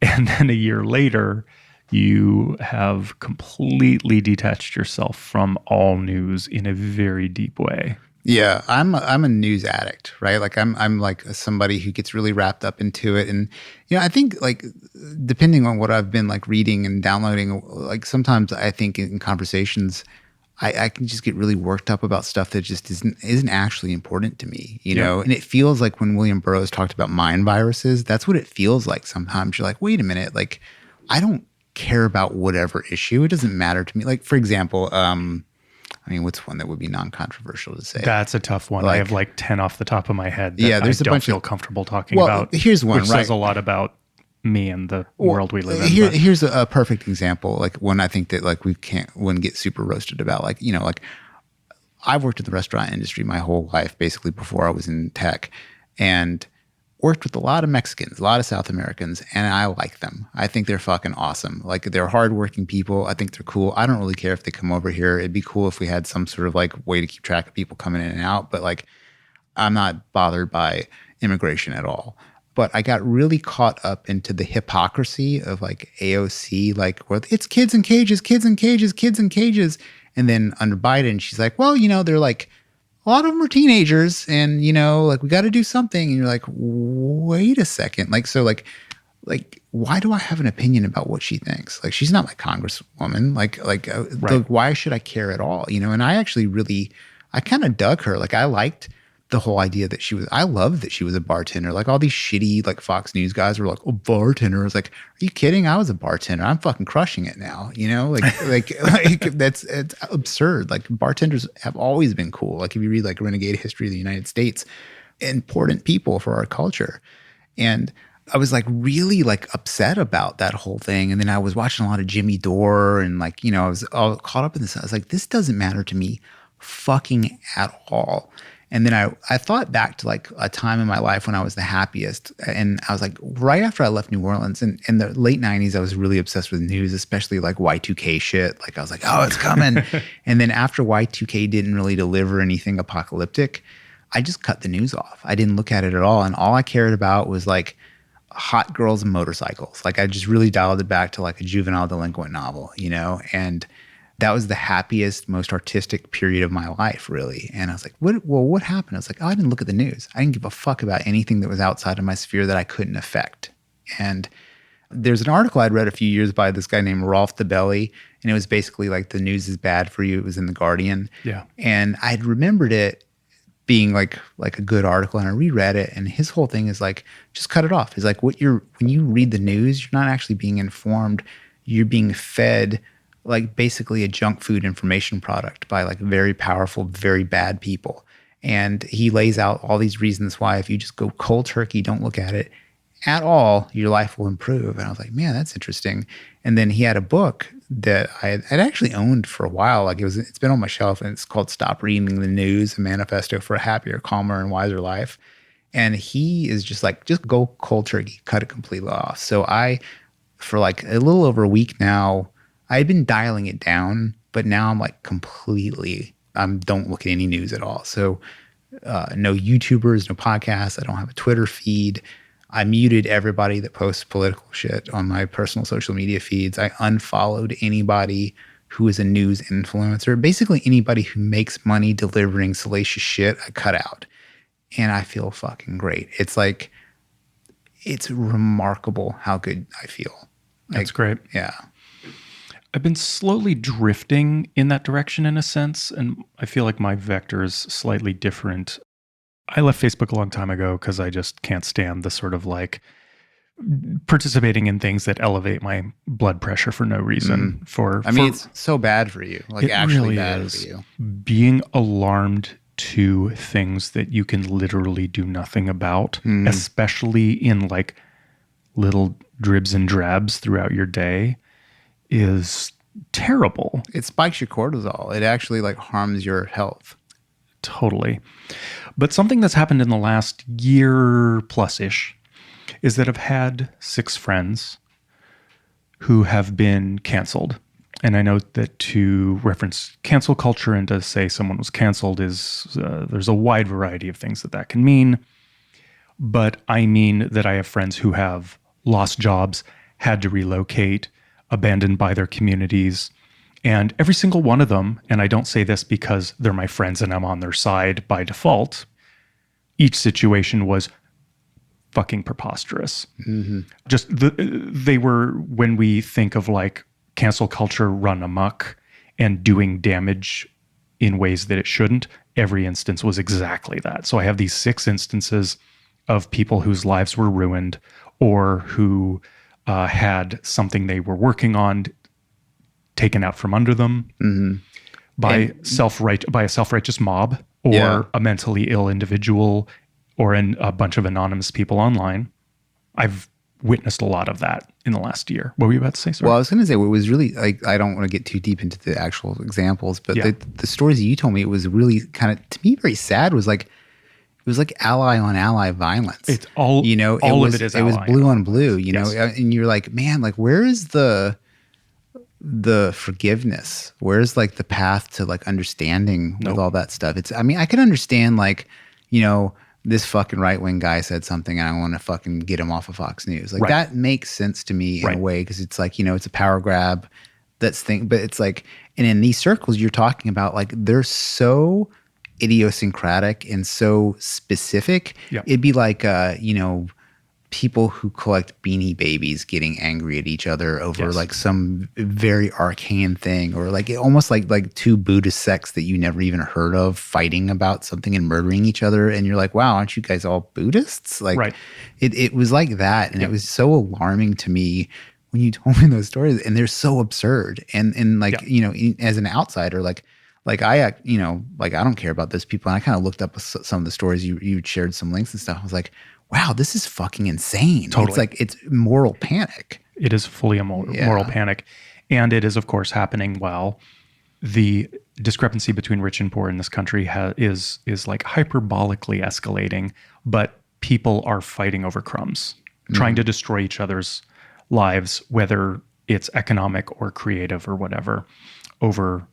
And then a year later, you have completely detached yourself from all news in a very deep way. Yeah, I'm a news addict, right? Like I'm like somebody who gets really wrapped up into it. And you know, I think like depending on what I've been like reading and downloading, like sometimes I think in conversations I can just get really worked up about stuff that just isn't actually important to me, you know? And it feels like when William Burroughs talked about mind viruses, that's what it feels like sometimes. You're like, wait a minute, like, I don't care about whatever issue. It doesn't matter to me. Like, for example, I mean, what's one that would be non-controversial to say? That's a tough one. I have like 10 off the top of my head that there's I don't feel comfortable talking about. Here's one, which says a lot about me and the world we live in. Here's a perfect example. Like one I think that like we wouldn't get super roasted about. Like, you know, like I've worked in the restaurant industry my whole life, basically before I was in tech, and worked with a lot of Mexicans, a lot of South Americans, and I like them. I think they're fucking awesome. Like they're hardworking people. I think they're cool. I don't really care if they come over here. It'd be cool if we had some sort of like way to keep track of people coming in and out. But like, I'm not bothered by immigration at all. But I got really caught up into the hypocrisy of like AOC, like, well, it's kids in cages, kids in cages, kids in cages. And then under Biden, she's like, well, you know, they're like, a lot of them are teenagers and, you know, like we got to do something. And you're like, wait a second. Like, so like, why do I have an opinion about what she thinks? Like, she's not my congresswoman. Like, why should I care at all? You know? And I actually I kind of dug her. Like I liked the whole idea that I loved that she was a bartender. Like all these shitty like Fox News guys were like, oh, bartender. I was like, are you kidding? I was a bartender. I'm fucking crushing it now. You know, like it's absurd. Like bartenders have always been cool. Like if you read like Renegade History of the United States, important people for our culture. And I was like really like upset about that whole thing. And then I was watching a lot of Jimmy Dore and like, you know, I was all caught up in this. I was like, this doesn't matter to me fucking at all. And then I thought back to like a time in my life when I was the happiest. And I was like, right after I left New Orleans in the late 90s, I was really obsessed with news, especially like Y2K shit. Like I was like, oh, it's coming. And then after Y2K didn't really deliver anything apocalyptic, I just cut the news off. I didn't look at it at all. And all I cared about was like hot girls and motorcycles. Like I just really dialed it back to like a juvenile delinquent novel, you know? And that was the happiest, most artistic period of my life, really. And I was like, what happened? I was like, oh, I didn't look at the news. I didn't give a fuck about anything that was outside of my sphere that I couldn't affect. And there's an article I'd read a few years by this guy named Rolf DeBelly, and it was basically like the news is bad for you. It was in The Guardian. Yeah. And I'd remembered it being like a good article, and I reread it, and his whole thing is like, just cut it off. He's like, when you read the news, you're not actually being informed. You're being fed like basically a junk food information product by like very powerful, very bad people. And he lays out all these reasons why if you just go cold turkey, don't look at it at all, your life will improve. And I was like, man, that's interesting. And then he had a book that I'd actually owned for a while. Like it's been on my shelf, and it's called Stop Reading the News, a manifesto for a happier, calmer, and wiser life. And he is just like, just go cold turkey, cut it completely off. So for like a little over a week now, I'd been dialing it down, but now I'm like don't look at any news at all. So no YouTubers, no podcasts. I don't have a Twitter feed. I muted everybody that posts political shit on my personal social media feeds. I unfollowed anybody who is a news influencer. Basically anybody who makes money delivering salacious shit, I cut out. And I feel fucking great. It's like, it's remarkable how good I feel. That's great. Yeah. I've been slowly drifting in that direction in a sense, and I feel like my vector is slightly different. I left Facebook a long time ago because I just can't stand the sort of like participating in things that elevate my blood pressure for no reason. It's so bad for you. Like actually really bad for you. Being alarmed to things that you can literally do nothing about, especially in like little dribs and drabs throughout your day, is terrible. It spikes your cortisol. It actually like harms your health. Totally. But something that's happened in the last year plus-ish is that I've had 6 friends who have been canceled. And I know that to reference cancel culture and to say someone was canceled is, there's a wide variety of things that can mean. But I mean that I have friends who have lost jobs, had to relocate, abandoned by their communities. And every single one of them, and I don't say this because they're my friends and I'm on their side by default, each situation was fucking preposterous. Just they were, when we think of like cancel culture run amok and doing damage in ways that it shouldn't. Every instance was exactly that. So I have these 6 instances of people whose lives were ruined or who had something they were working on taken out from under them by a self-righteous mob or a mentally ill individual or a bunch of anonymous people online. I've witnessed a lot of that in the last year. What were you about to say? Sorry. Well, I was going to say, what was really, like, I don't want to get too deep into the actual examples, but the stories that you told me, it was really kind of, to me, very sad. Was like, it was like ally on ally violence. It's all, you know, all of of it is it was blue on blue, you Yes. know, and you're like, man, like, where is the forgiveness? Where's like the path to like understanding with all that stuff? I mean, I can understand, like, you know, this fucking right-wing guy said something and I want to fucking get him off of Fox News. Like that makes sense to me in a way, because it's like, you know, it's a power grab but it's like, and in these circles you're talking about, like, they're so idiosyncratic and so specific. It'd be like, you know, people who collect Beanie Babies getting angry at each other over like some very arcane thing, or like almost like 2 Buddhist sects that you never even heard of fighting about something and murdering each other, and you're like, wow, aren't you guys all Buddhists? Like it was like that, and it was so alarming to me when you told me those stories, and they're so absurd, and like you know, as an outsider, like I, you know, like I don't care about those people, and I kind of looked up some of the stories you shared, some links and stuff. I was like, wow, this is fucking insane. Totally. It's like, it's moral panic. It is fully a moral panic. And it is, of course, happening while the discrepancy between rich and poor in this country is like hyperbolically escalating, but people are fighting over crumbs, trying to destroy each other's lives, whether it's economic or creative or whatever, over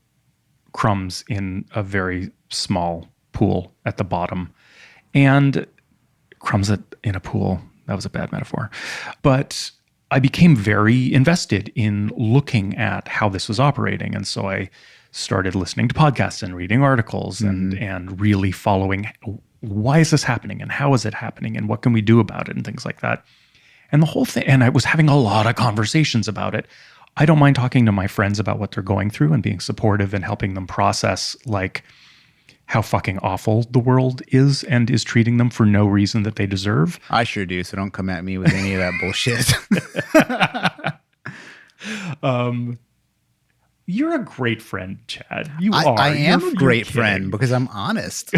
crumbs in a very small pool at the bottom. And crumbs in a pool. That was a bad metaphor. But I became very invested in looking at how this was operating. And so I started listening to podcasts and reading articles and really following, why is this happening and how is it happening and what can we do about it and things like that. And the whole thing, and I was having a lot of conversations about it. I don't mind talking to my friends about what they're going through and being supportive and helping them process, like, how fucking awful the world is and is treating them for no reason that they deserve. I sure do, so don't come at me with any of that bullshit. You're a great friend, Chad. You are. I am a great friend because I'm honest.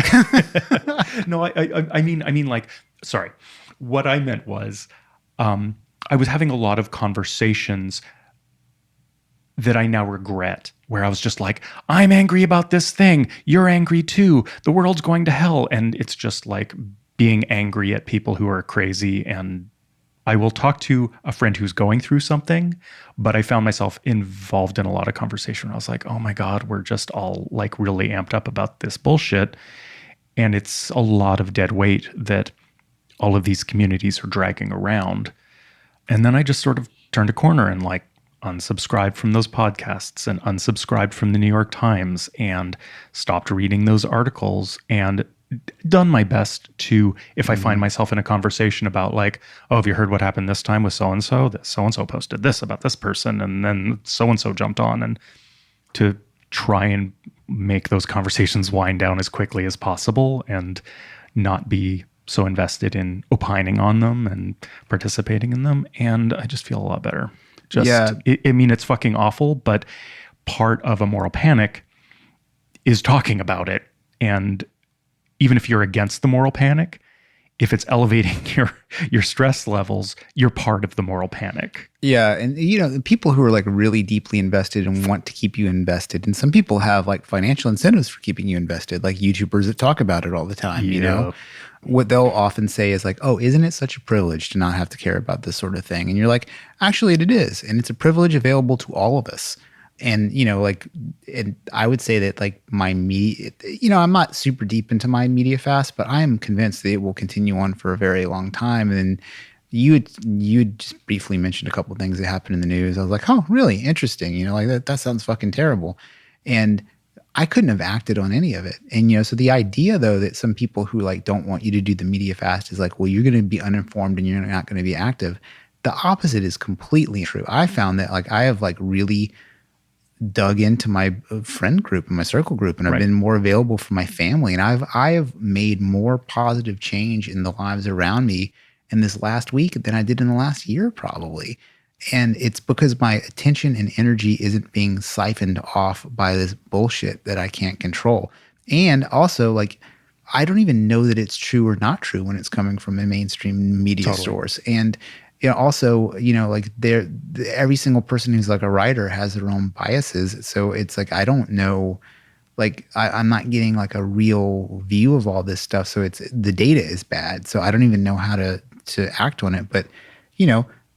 No, I mean, like, sorry. What I meant was, I was having a lot of conversations that I now regret, where I was just like, I'm angry about this thing. You're angry too. The world's going to hell. And it's just like being angry at people who are crazy. And I will talk to a friend who's going through something, but I found myself involved in a lot of conversation. I was like, oh my God, we're just all like really amped up about this bullshit. And it's a lot of dead weight that all of these communities are dragging around. And then I just sort of turned a corner and like unsubscribed from those podcasts and unsubscribed from the New York Times and stopped reading those articles and done my best to, if I find myself in a conversation about like, oh, have you heard what happened this time with so-and-so? That so-and-so posted this about this person and then so-and-so jumped on, and to try and make those conversations wind down as quickly as possible and not be so invested in opining on them and participating in them. And I just feel a lot better. I mean, it's fucking awful, but part of a moral panic is talking about it. And even if you're against the moral panic, if it's elevating your stress levels, you're part of the moral panic. Yeah. And, you know, people who are like really deeply invested and want to keep you invested. And some people have like financial incentives for keeping you invested, like YouTubers that talk about it all the time, you know? What they'll often say is like, oh, isn't it such a privilege to not have to care about this sort of thing? And you're like, actually, it is. And it's a privilege available to all of us. And, you know, like, and I would say that like my media, you know, I'm not super deep into my media fast, but I am convinced that it will continue on for a very long time. And you just briefly mentioned a couple of things that happened in the news. I was like, oh, really interesting. You know, like that sounds fucking terrible. And I couldn't have acted on any of it. And, you know, so the idea though, that some people who like don't want you to do the media fast is like, well, you're going to be uninformed and you're not going to be active. The opposite is completely true. I found that like I have like really dug into my friend group and my circle group, and I've Right. been more available for my family. And I have made more positive change in the lives around me in this last week than I did in the last year, probably. And it's because my attention and energy isn't being siphoned off by this bullshit that I can't control. And also, like, I don't even know that it's true or not true when it's coming from a mainstream media source. And also, like every single person who's like a writer has their own biases. So it's like, I don't know, like I'm not getting like a real view of all this stuff. So the data is bad. So I don't even know how to act on it. But,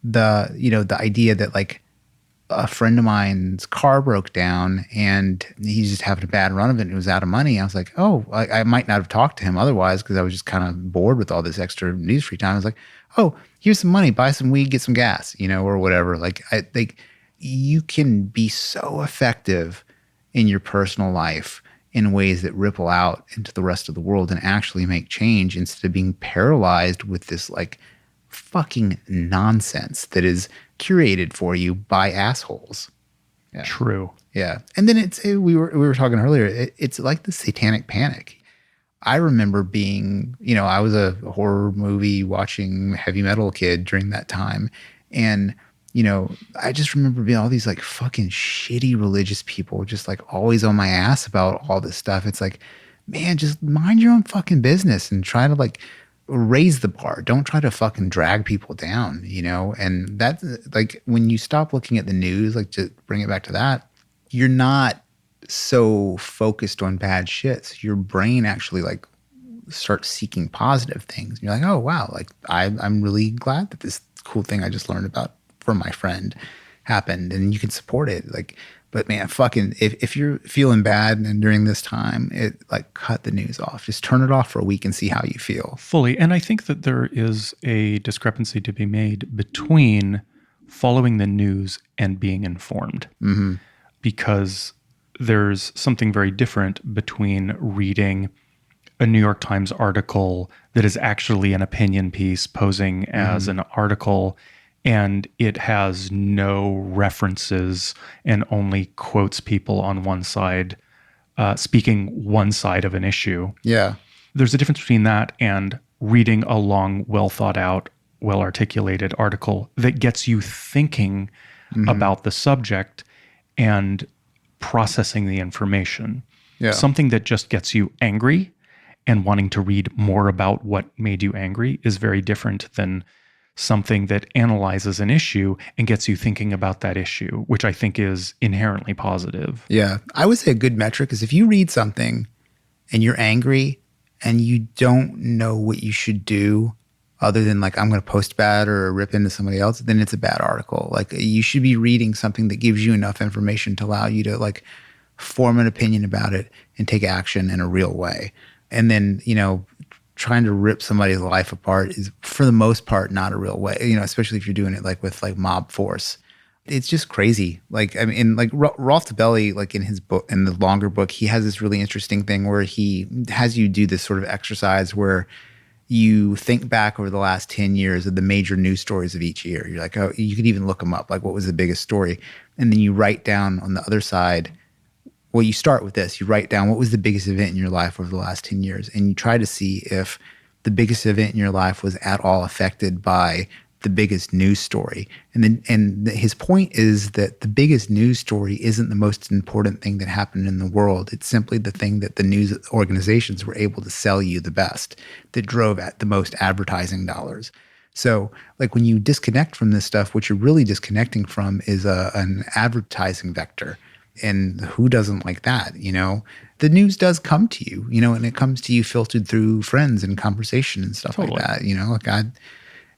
the idea that like a friend of mine's car broke down and he's just having a bad run of it and he was out of money. I was like, oh, I might not have talked to him otherwise because I was just kind of bored with all this extra news free time. I was like, oh, here's some money, buy some weed, get some gas, or whatever. Like, I think you can be so effective in your personal life in ways that ripple out into the rest of the world and actually make change instead of being paralyzed with this like fucking nonsense that is curated for you by assholes. Yeah. True. Yeah. And then we were talking earlier, it's like the satanic panic. I remember being, I was a horror movie watching heavy metal kid during that time. And, I just remember being all these like fucking shitty religious people just like always on my ass about all this stuff. It's like, man, just mind your own fucking business and try to like raise the bar. Don't try to fucking drag people down, And that's like when you stop looking at the news, like to bring it back to that, you're not so focused on bad shit. So your brain actually like starts seeking positive things. And you're like, oh wow, like I'm really glad that this cool thing I just learned about from my friend happened, and you can support it. Like, but man, fucking if you're feeling bad and during this time, it like cut the news off. Just turn it off for a week and see how you feel. Fully. And I think that there is a discrepancy to be made between following the news and being informed. Mm-hmm. Because there's something very different between reading a New York Times article that is actually an opinion piece posing as an article, and it has no references and only quotes people on one side, speaking one side of an issue. Yeah. There's a difference between that and reading a long, well thought out, well articulated article that gets you thinking about the subject and processing the information. Yeah. Something that just gets you angry and wanting to read more about what made you angry is very different than something that analyzes an issue and gets you thinking about that issue, which I think is inherently positive. Yeah. I would say a good metric is if you read something and you're angry and you don't know what you should do other than like, I'm going to post bad or rip into somebody else, then it's a bad article. Like you should be reading something that gives you enough information to allow you to like form an opinion about it and take action in a real way. And then, trying to rip somebody's life apart is for the most part not a real way, especially if you're doing it like with like mob force. It's just crazy. Like, I mean, like Rolf Tabelli, like in his book, in the longer book, he has this really interesting thing where he has you do this sort of exercise where you think back over the last 10 years of the major news stories of each year. You're like, oh, you could even look them up. Like, what was the biggest story? And then you write down on the other side, well, you start with this. You write down what was the biggest event in your life over the last 10 years. And you try to see if the biggest event in your life was at all affected by the biggest news story. And his point is that the biggest news story isn't the most important thing that happened in the world. It's simply the thing that the news organizations were able to sell you the best, that drove at the most advertising dollars. So like when you disconnect from this stuff, what you're really disconnecting from is an advertising vector. And who doesn't like that? The news does come to you, and it comes to you filtered through friends and conversation and stuff like that,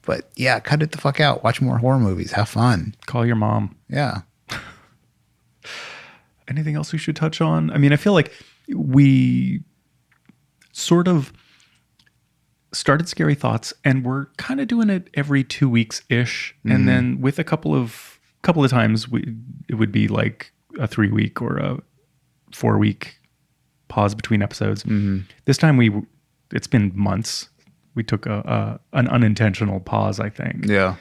but yeah, cut it the fuck out. Watch more horror movies. Have fun. Call your mom. Yeah. Anything else we should touch on? I mean, I feel like we sort of started Scary Thoughts and we're kind of doing it every 2 weeks-ish. And then with a couple of times it would be like a 3-week or a 4-week pause between episodes. This time it's been months. We took an unintentional pause, I think. Yeah.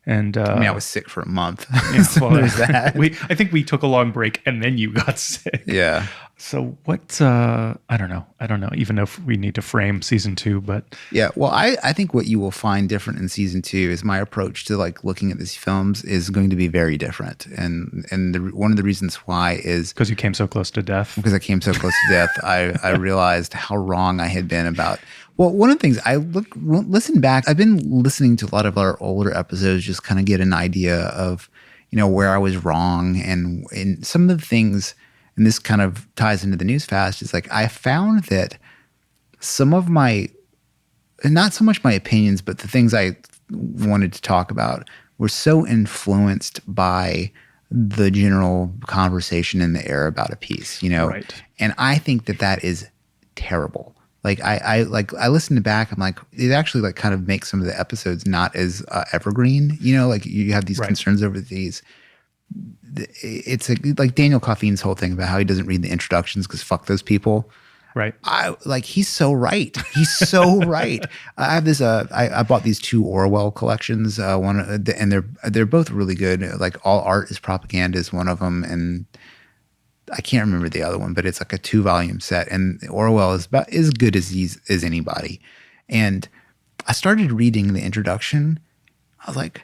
And I mean, I was sick for a month. yeah, So well, there's that. I think we took a long break and then you got sick. Yeah. So what? I don't know. I don't know even if we need to frame season 2, but Yeah. Well, I think what you will find different in season 2 is my approach to like looking at these films is going to be very different. And one of the reasons why is because you came so close to death. because I came so close to death, I realized how wrong I had been about. Well, one of the things listen back, I've been listening to a lot of our older episodes, just kind of get an idea of, where I was wrong and some of the things, and this kind of ties into the news fast, is like I found that some of my, not so much my opinions, but the things I wanted to talk about were so influenced by the general conversation in the air about a piece, Right. And I think that is terrible. Like I listened back, I'm like, it actually like kind of makes some of the episodes not as evergreen, like you have these Right. concerns over these. It's like Daniel Coffeen's whole thing about how he doesn't read the introductions because fuck those people. Right. He's so right. He's so right. I have this. I bought these 2 Orwell collections. And they're both really good. Like All Art is Propaganda is one of them, and I can't remember the other one, but it's like a 2-volume set. And Orwell is about as good as anybody. And I started reading the introduction. I was like,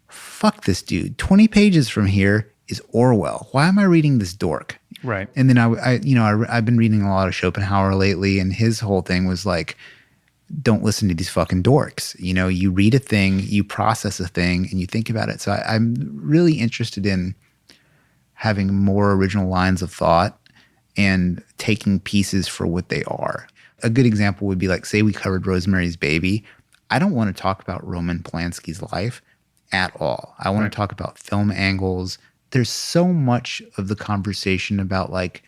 fuck this dude. 20 pages from here is Orwell. Why am I reading this dork? Right. And then I've been reading a lot of Schopenhauer lately, and his whole thing was like, don't listen to these fucking dorks. You read a thing, you process a thing, and you think about it. So I'm really interested in having more original lines of thought and taking pieces for what they are. A good example would be like, say we covered Rosemary's Baby. I don't want to talk about Roman Polanski's life at all. I want to talk about film angles. There's so much of the conversation about like,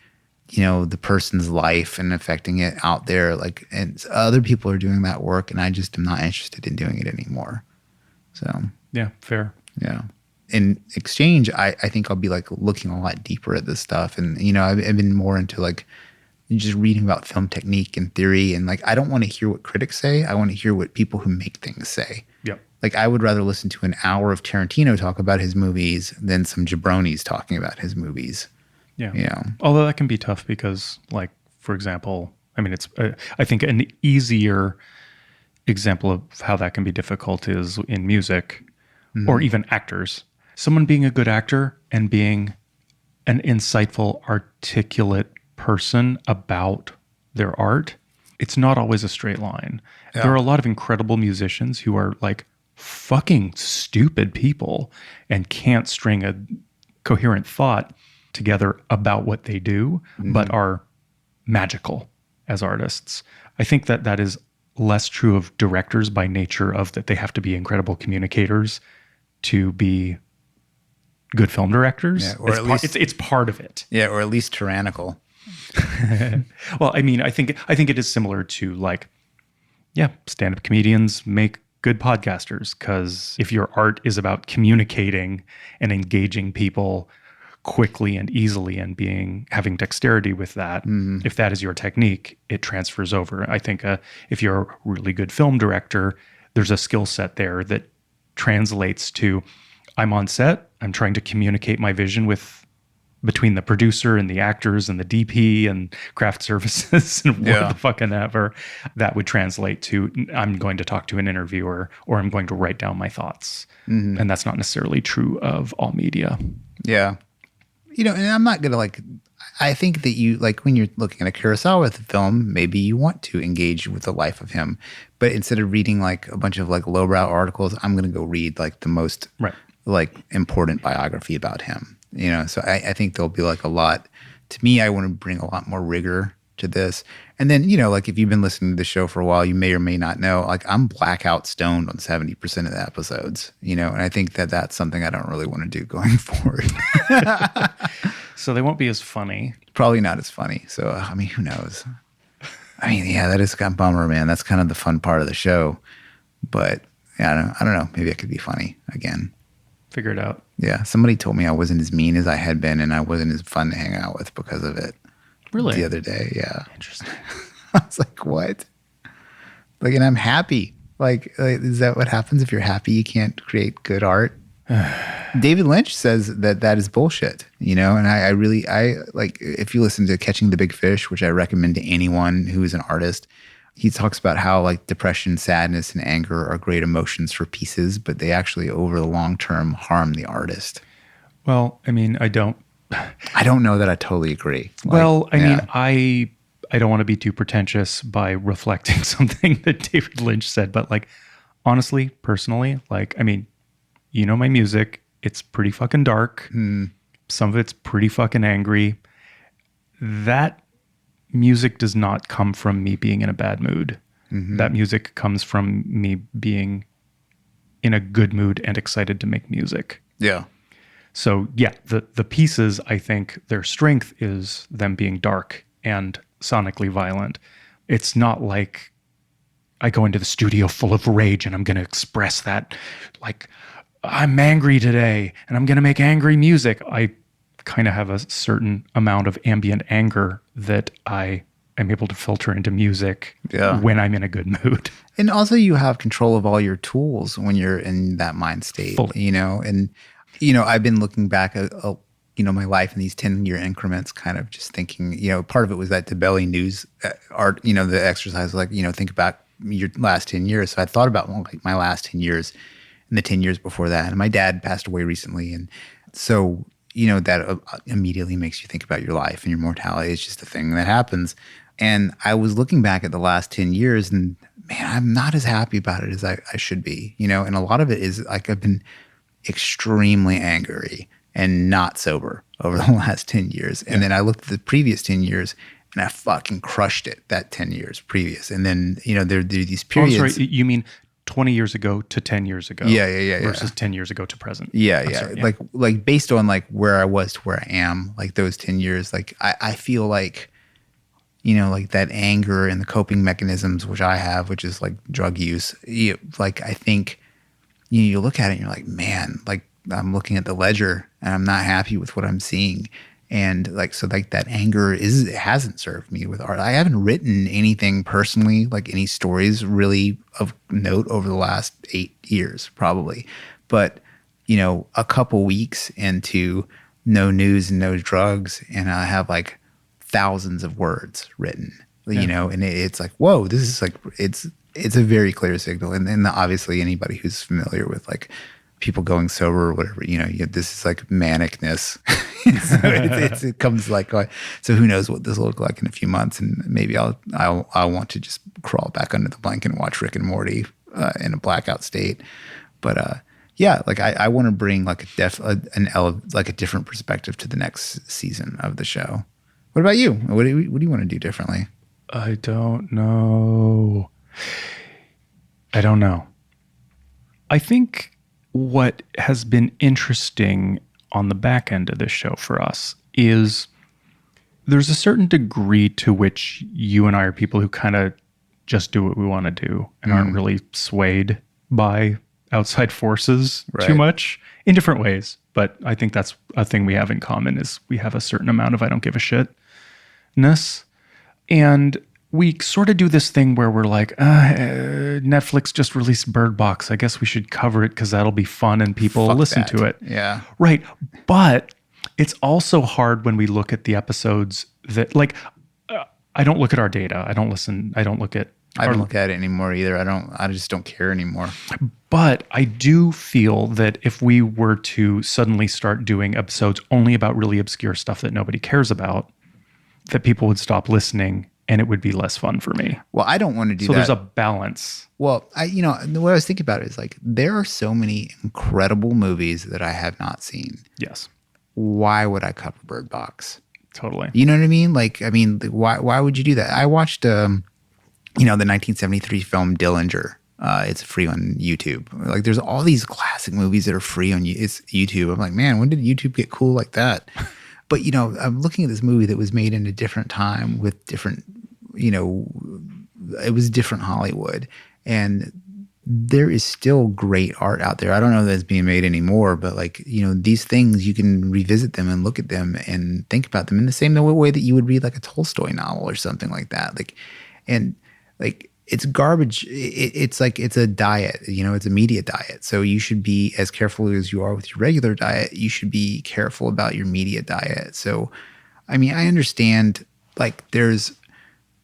the person's life and affecting it out there. Like, and other people are doing that work, and I just am not interested in doing it anymore. So Yeah. Fair. yeah. In exchange, I think I'll be like looking a lot deeper at this stuff. And, I've been more into like just reading about film technique and theory. And like, I don't want to hear what critics say. I want to hear what people who make things say. Yep. Like, I would rather listen to an hour of Tarantino talk about his movies than some jabronis talking about his movies. Yeah. Although that can be tough because, like, for example, I mean, it's I think an easier example of how that can be difficult is in music or even actors. Someone being a good actor and being an insightful, articulate person about their art, it's not always a straight line. Yeah. There are a lot of incredible musicians who are like fucking stupid people and can't string a coherent thought together about what they do, but are magical as artists. I think that is less true of directors by nature of that they have to be incredible communicators to be good film directors. Yeah, or at least it's part of it. Yeah, or at least tyrannical. Well, I mean, I think it is similar to like, yeah, stand-up comedians make good podcasters because if your art is about communicating and engaging people quickly and easily and having dexterity with that, if that is your technique, it transfers over. I think if you're a really good film director, there's a skill set there that translates to, I'm on set, I'm trying to communicate my vision between the producer and the actors and the DP and craft services and what the fucking ever. That would translate to, I'm going to talk to an interviewer or I'm going to write down my thoughts. And that's not necessarily true of all media. Yeah. And I'm not going to like, I think that you, like when you're looking at a Kurosawa film, maybe you want to engage with the life of him. But instead of reading like a bunch of like lowbrow articles, I'm going to go read like the most like important biography about him. So I think there'll be like a lot, to me, I want to bring a lot more rigor to this. And then, like if you've been listening to the show for a while, you may or may not know, like I'm blackout stoned on 70% of the episodes, and I think that that's something I don't really want to do going forward. So they won't be as funny. Probably not as funny. So, I mean, who knows? I mean, yeah, that is kind of a bummer, man. That's kind of the fun part of the show. But yeah, I don't know. Maybe I could be funny again. Figure it out. Yeah. Somebody told me I wasn't as mean as I had been and I wasn't as fun to hang out with because of it. Really? The other day. Yeah. Interesting. I was like, what? Like, and I'm happy. Like, is that what happens if you're happy you can't create good art? David Lynch says that is bullshit, you know, and I really like, if you listen to Catching the Big Fish, which I recommend to anyone who is an artist, he talks about how like depression, sadness, and anger are great emotions for pieces, but they actually over the long term harm the artist. Well, I mean, I don't know that I totally agree. Well, I mean, I don't want to be too pretentious by reflecting something that David Lynch said, but like, honestly, personally, like, I mean, you know my music, it's pretty fucking dark. Some of it's pretty fucking angry. That music does not come from me being in a bad mood. That music comes from me being in a good mood and excited to make music. Yeah. So yeah, the pieces, I think their strength is them being dark and sonically violent. It's not like I go into the studio full of rage and I'm going to express that, like, I'm angry today and I'm going to make angry music. I kind of have a certain amount of ambient anger that I am able to filter into music when I'm in a good mood. And also you have control of all your tools when you're in that mind state, Fully. you know, and, you know, I've been looking back at, you know, my life in these 10-year increments, kind of just thinking, you know, part of it was that DeBelly News art, you know, the exercise, like, you know, think about your last 10 years. So I thought about like my last 10 years and the 10 years before that. And my dad passed away recently. And so, you know, that immediately makes you think about your life and your mortality. It's just a thing that happens. And I was looking back at the last 10 years and man, I'm not as happy about it as I should be, you know, and a lot of it is like I've been extremely angry and not sober over the last 10 years. And then I looked at the previous 10 years and I fucking crushed it that 10 years previous. And then, you know, there are these periods. Oh, sorry. You mean 20 years ago to 10 years ago? Yeah. Versus 10 years ago to present. Yeah. Sorry, like based on like where I was to where I am, like those 10 years, like I feel like, you know, like that anger and the coping mechanisms, which I have, which is like drug use. Like, I think you look at it and you're like, man, like I'm looking at the ledger and I'm not happy with what I'm seeing. And like, so like that anger it hasn't served me with art. I haven't written anything personally, like any stories really of note over the last 8 years, probably. But, you know, a couple weeks into no news and no drugs, and I have like thousands of words written, you know, and it's like, whoa, this is like, it's a very clear signal. And then obviously anybody who's familiar with like people going sober or whatever, you know, this is like manicness. So it comes like, so who knows what this will look like in a few months. And maybe I'll want to just crawl back under the blanket and watch Rick and Morty in a blackout state. But yeah, like I want to bring like a different perspective to the next season of the show. What about you? What do you want to do differently? I don't know. I think what has been interesting on the back end of this show for us is there's a certain degree to which you and I are people who kind of just do what we want to do and aren't really swayed by outside forces too much in different ways. But I think that's a thing we have in common is we have a certain amount of I don't give a shitness. And we sort of do this thing where we're like, Netflix just released Bird Box. I guess we should cover it because that'll be fun and people will listen to it. Yeah. Right. But it's also hard when we look at the episodes that like, I don't look at our data. I don't look at it anymore either. I just don't care anymore. But I do feel that if we were to suddenly start doing episodes only about really obscure stuff that nobody cares about, that people would stop listening and it would be less fun for me. Well, I don't want to do that. So there's a balance. Well, the way I was thinking about it is like, there are so many incredible movies that I have not seen. Yes. Why would I cover Bird Box? Totally. You know what I mean? Like, why would you do that? I watched, the 1973 film Dillinger. It's free on YouTube. Like, there's all these classic movies that are free on YouTube. I'm like, man, when did YouTube get cool like that? But, I'm looking at this movie that was made in a different time with different, it was different Hollywood. And there is still great art out there. I don't know that it's being made anymore, but these things, you can revisit them and look at them and think about them in the same way that you would read like a Tolstoy novel or something like that. it's garbage. It's like it's a diet, it's a media diet. So you should be as careful as you are with your regular diet. You should be careful about your media diet. So, I mean, I understand like there's,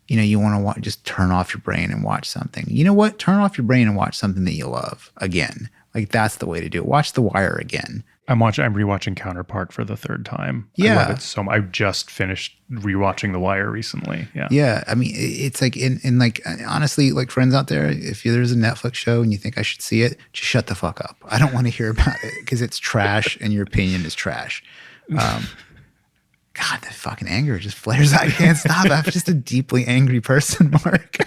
you want to just turn off your brain and watch something. You know what? Turn off your brain and watch something that you love again. Like that's the way to do it. Watch The Wire again. I'm rewatching Counterpart for the third time. Yeah. I love it so much. I just finished rewatching The Wire recently. Yeah. Yeah. I mean, it's like, in like, honestly, like friends out there, if there's a Netflix show and you think I should see it, just shut the fuck up. I don't want to hear about it because it's trash and your opinion is trash. God, that fucking anger just flares out. I can't stop. I'm just a deeply angry person, Mark.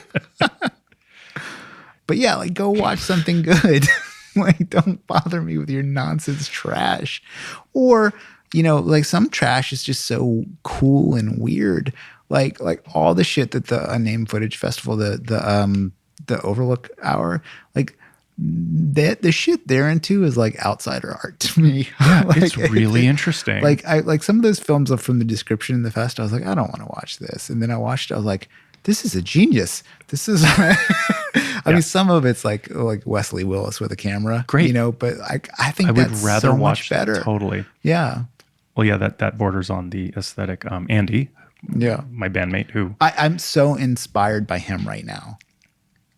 But yeah, like go watch something good. Like, don't bother me with your nonsense trash. Or, like some trash is just so cool and weird. Like all the shit that the Unnamed Footage Festival, the Overlook Hour, like that the shit they're into is like outsider art to me. Yeah, like, it's really interesting. Like some of those films from the description in the fest, I was like, I don't want to watch this. And then I watched it, I was like, this is a genius. This is I mean, some of it's like Wesley Willis with a camera, great, but I think I would rather so watch much better. Totally, yeah. Well, yeah, that borders on the aesthetic. Andee, yeah, my bandmate, who I'm so inspired by him right now.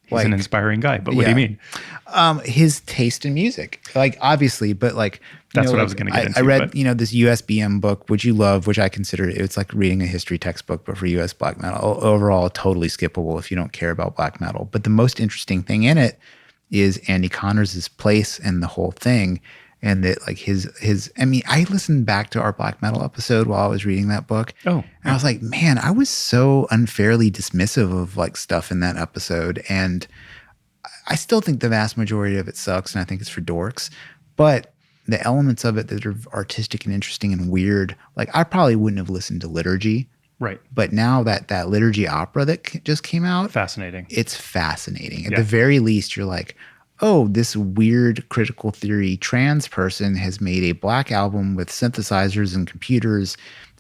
He's an inspiring guy, but what do you mean? His taste in music, like obviously, but like that's what I was going to get into. I read, this USBM book, which you love, which I consider it's like reading a history textbook, but for US black metal. Overall, totally skippable if you don't care about black metal. But the most interesting thing in it is Andee Connors' place and the whole thing. And that like his I mean, I listened back to our black metal episode while I was reading that book. Oh. And I was like, man, I was so unfairly dismissive of like stuff in that episode. And I still think the vast majority of it sucks and I think it's for dorks. But the elements of it that are artistic and interesting and weird, like I probably wouldn't have listened to Liturgy. Right. But now that Liturgy opera that just came out. Fascinating. It's fascinating. At the very least, you're like, oh, this weird critical theory trans person has made a black album with synthesizers and computers.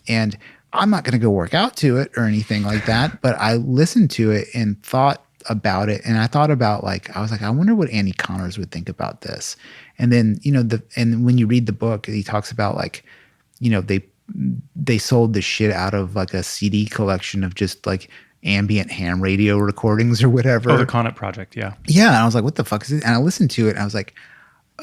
And I'm not going to go work out to it or anything like that. But I listened to it and thought about it. And I thought about I was like, I wonder what Andee Connors would think about this. And then, and when you read the book, he talks about they sold the shit out of like a CD collection of just like ambient ham radio recordings or whatever. Oh, the Connett Project, yeah. Yeah, and I was like, what the fuck is this? And I listened to it and I was like,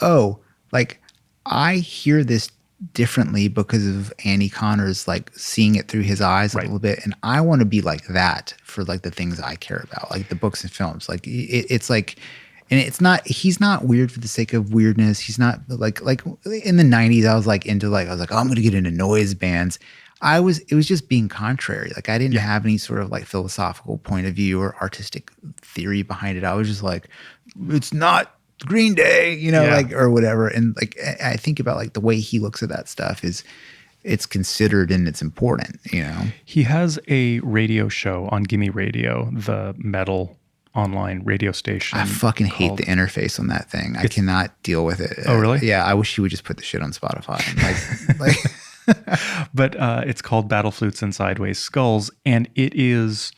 oh, like I hear this differently because of Andee Connors, like seeing it through his eyes a little bit. And I want to be like that for like the things I care about, like the books and films. Like it's like, and he's not weird for the sake of weirdness. He's not like in the 90s, I was like into oh, I'm going to get into noise bands. It was just being contrary. Like I didn't have any sort of like philosophical point of view or artistic theory behind it. I was just like, it's not Green Day, or whatever. And like, I think about like the way he looks at that stuff is it's considered and it's important, He has a radio show on Gimme Radio, the metal online radio station. I fucking hate the interface on that thing. I cannot deal with it. Oh, really? Yeah. I wish he would just put the shit on Spotify. Like But it's called Battle Flutes and Sideways Skulls, and it is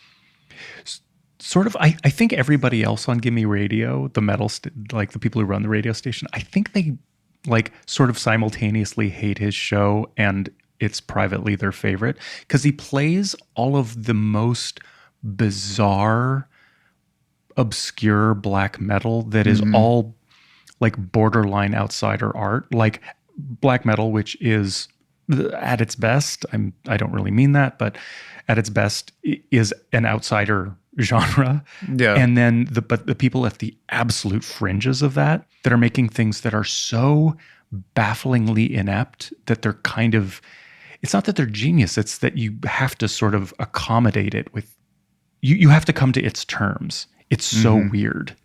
sort of, I think everybody else on Gimme Radio, the metal, like the people who run the radio station, I think they like sort of simultaneously hate his show and it's privately their favorite because he plays all of the most bizarre, obscure black metal that is all like borderline outsider art, like black metal, which is at its best, I don't really mean that, but at its best is an outsider genre. Yeah. And then the people at the absolute fringes of that are making things that are so bafflingly inept that they're kind of, it's not that they're genius, it's that you have to sort of accommodate it with, you have to come to its terms. It's so weird.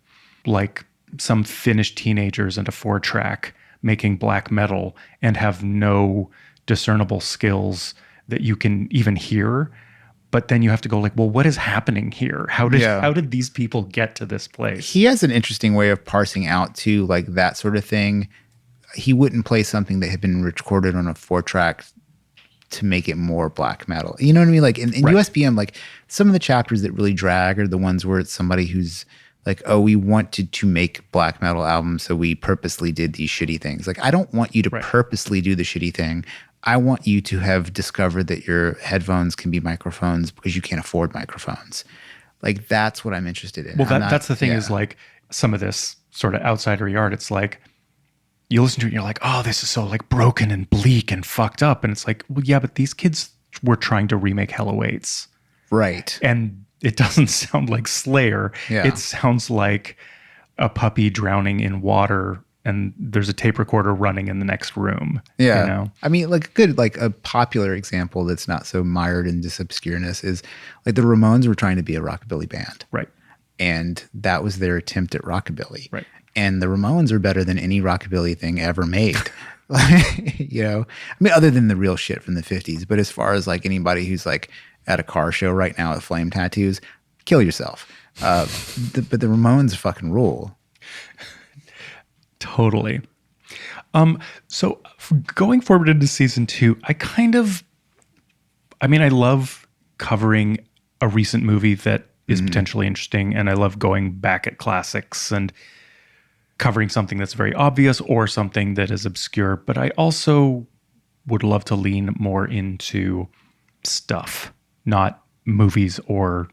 Like some Finnish teenagers and a 4-track making black metal and have no discernible skills that you can even hear. But then you have to go like, well, what is happening here? How did these people get to this place? He has an interesting way of parsing out too, like that sort of thing. He wouldn't play something that had been recorded on a 4-track to make it more black metal. You know what I mean? Like in Right. USBM, like some of the chapters that really drag are the ones where it's somebody who's like, oh, we wanted to make black metal albums, so we purposely did these shitty things. Like, I don't want you to Right. purposely do the shitty thing. I want you to have discovered that your headphones can be microphones because you can't afford microphones. Like, that's what I'm interested in. Well, that's the thing is like some of this sort of outsidery art. It's like you listen to it and you're like, oh, this is so like broken and bleak and fucked up. And it's like, well, yeah, but these kids were trying to remake Hell Awaits. Right. And it doesn't sound like Slayer. Yeah. It sounds like a puppy drowning in water and there's a tape recorder running in the next room. Yeah. You know? I mean, like a popular example that's not so mired in this obscureness is like the Ramones were trying to be a rockabilly band. Right. And that was their attempt at rockabilly. Right. And the Ramones are better than any rockabilly thing ever made. You know, I mean, other than the real shit from the 50s. But as far as like anybody who's like at a car show right now with flame tattoos, kill yourself. But the Ramones fucking rule. Totally. So going forward into season 2, I love covering a recent movie that is potentially interesting. And I love going back at classics and covering something that's very obvious or something that is obscure. But I also would love to lean more into stuff, not movies or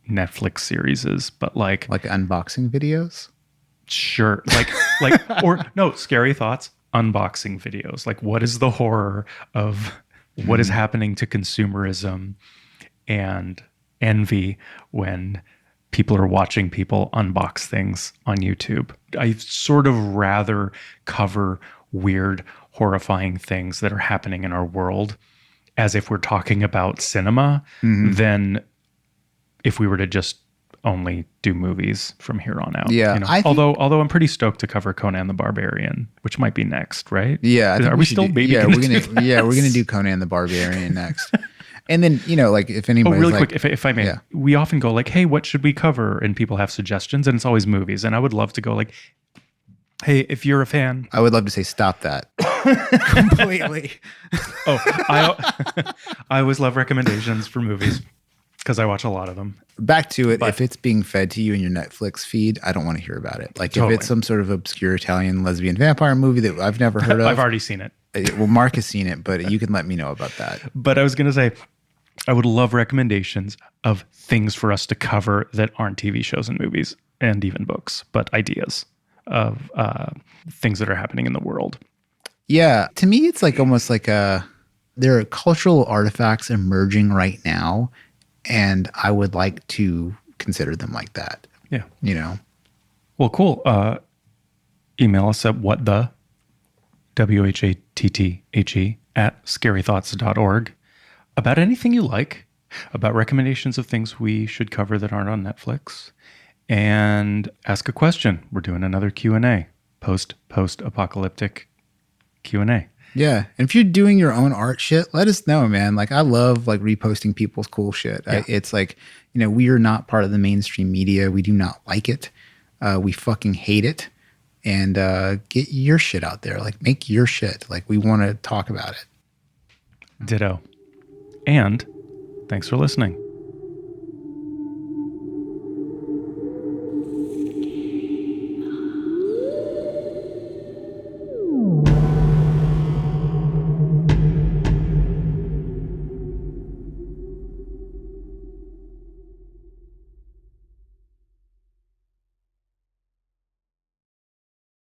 Netflix series, but like unboxing videos. Sure. Or no, scary thoughts, unboxing videos. Like, what is the horror of what is happening to consumerism and envy when people are watching people unbox things on YouTube? I sort of rather cover weird, horrifying things that are happening in our world as if we're talking about cinema than if we were to just only do movies from here on out. Yeah, you know? Although I'm pretty stoked to cover Conan the Barbarian, which might be next, right? Yeah, Are we still maybe? Yeah, we're gonna do Conan the Barbarian next. And then, you know, like if anybody's really like, quick, if I may, we often go like, hey, what should we cover? And people have suggestions, and it's always movies. And I would love to go like, hey, if you're a fan, I would love to say stop that completely. I always love recommendations for movies because I watch a lot of them. Back to it. If it's being fed to you in your Netflix feed, I don't want to hear about it. Like if it's some sort of obscure Italian lesbian vampire movie that I've never heard of. I've already seen it. Well, Mark has seen it, but you can let me know about that. But I was going to say, I would love recommendations of things for us to cover that aren't TV shows and movies and even books, but ideas of things that are happening in the world. Yeah. To me, it's like almost like there are cultural artifacts emerging right now, and I would like to consider them like that. Yeah. You know? Well, cool. Email us at WHATTHE at scarythoughts.org about anything you like, about recommendations of things we should cover that aren't on Netflix, and ask a question. We're doing another Q&A, post-apocalyptic Q&A. Yeah. And if you're doing your own art shit, let us know, man. Like I love like reposting people's cool shit. Yeah. It's like, you know, we are not part of the mainstream media. We do not like it. We fucking hate it. And get your shit out there. Like make your shit. Like we want to talk about it. Ditto. And thanks for listening.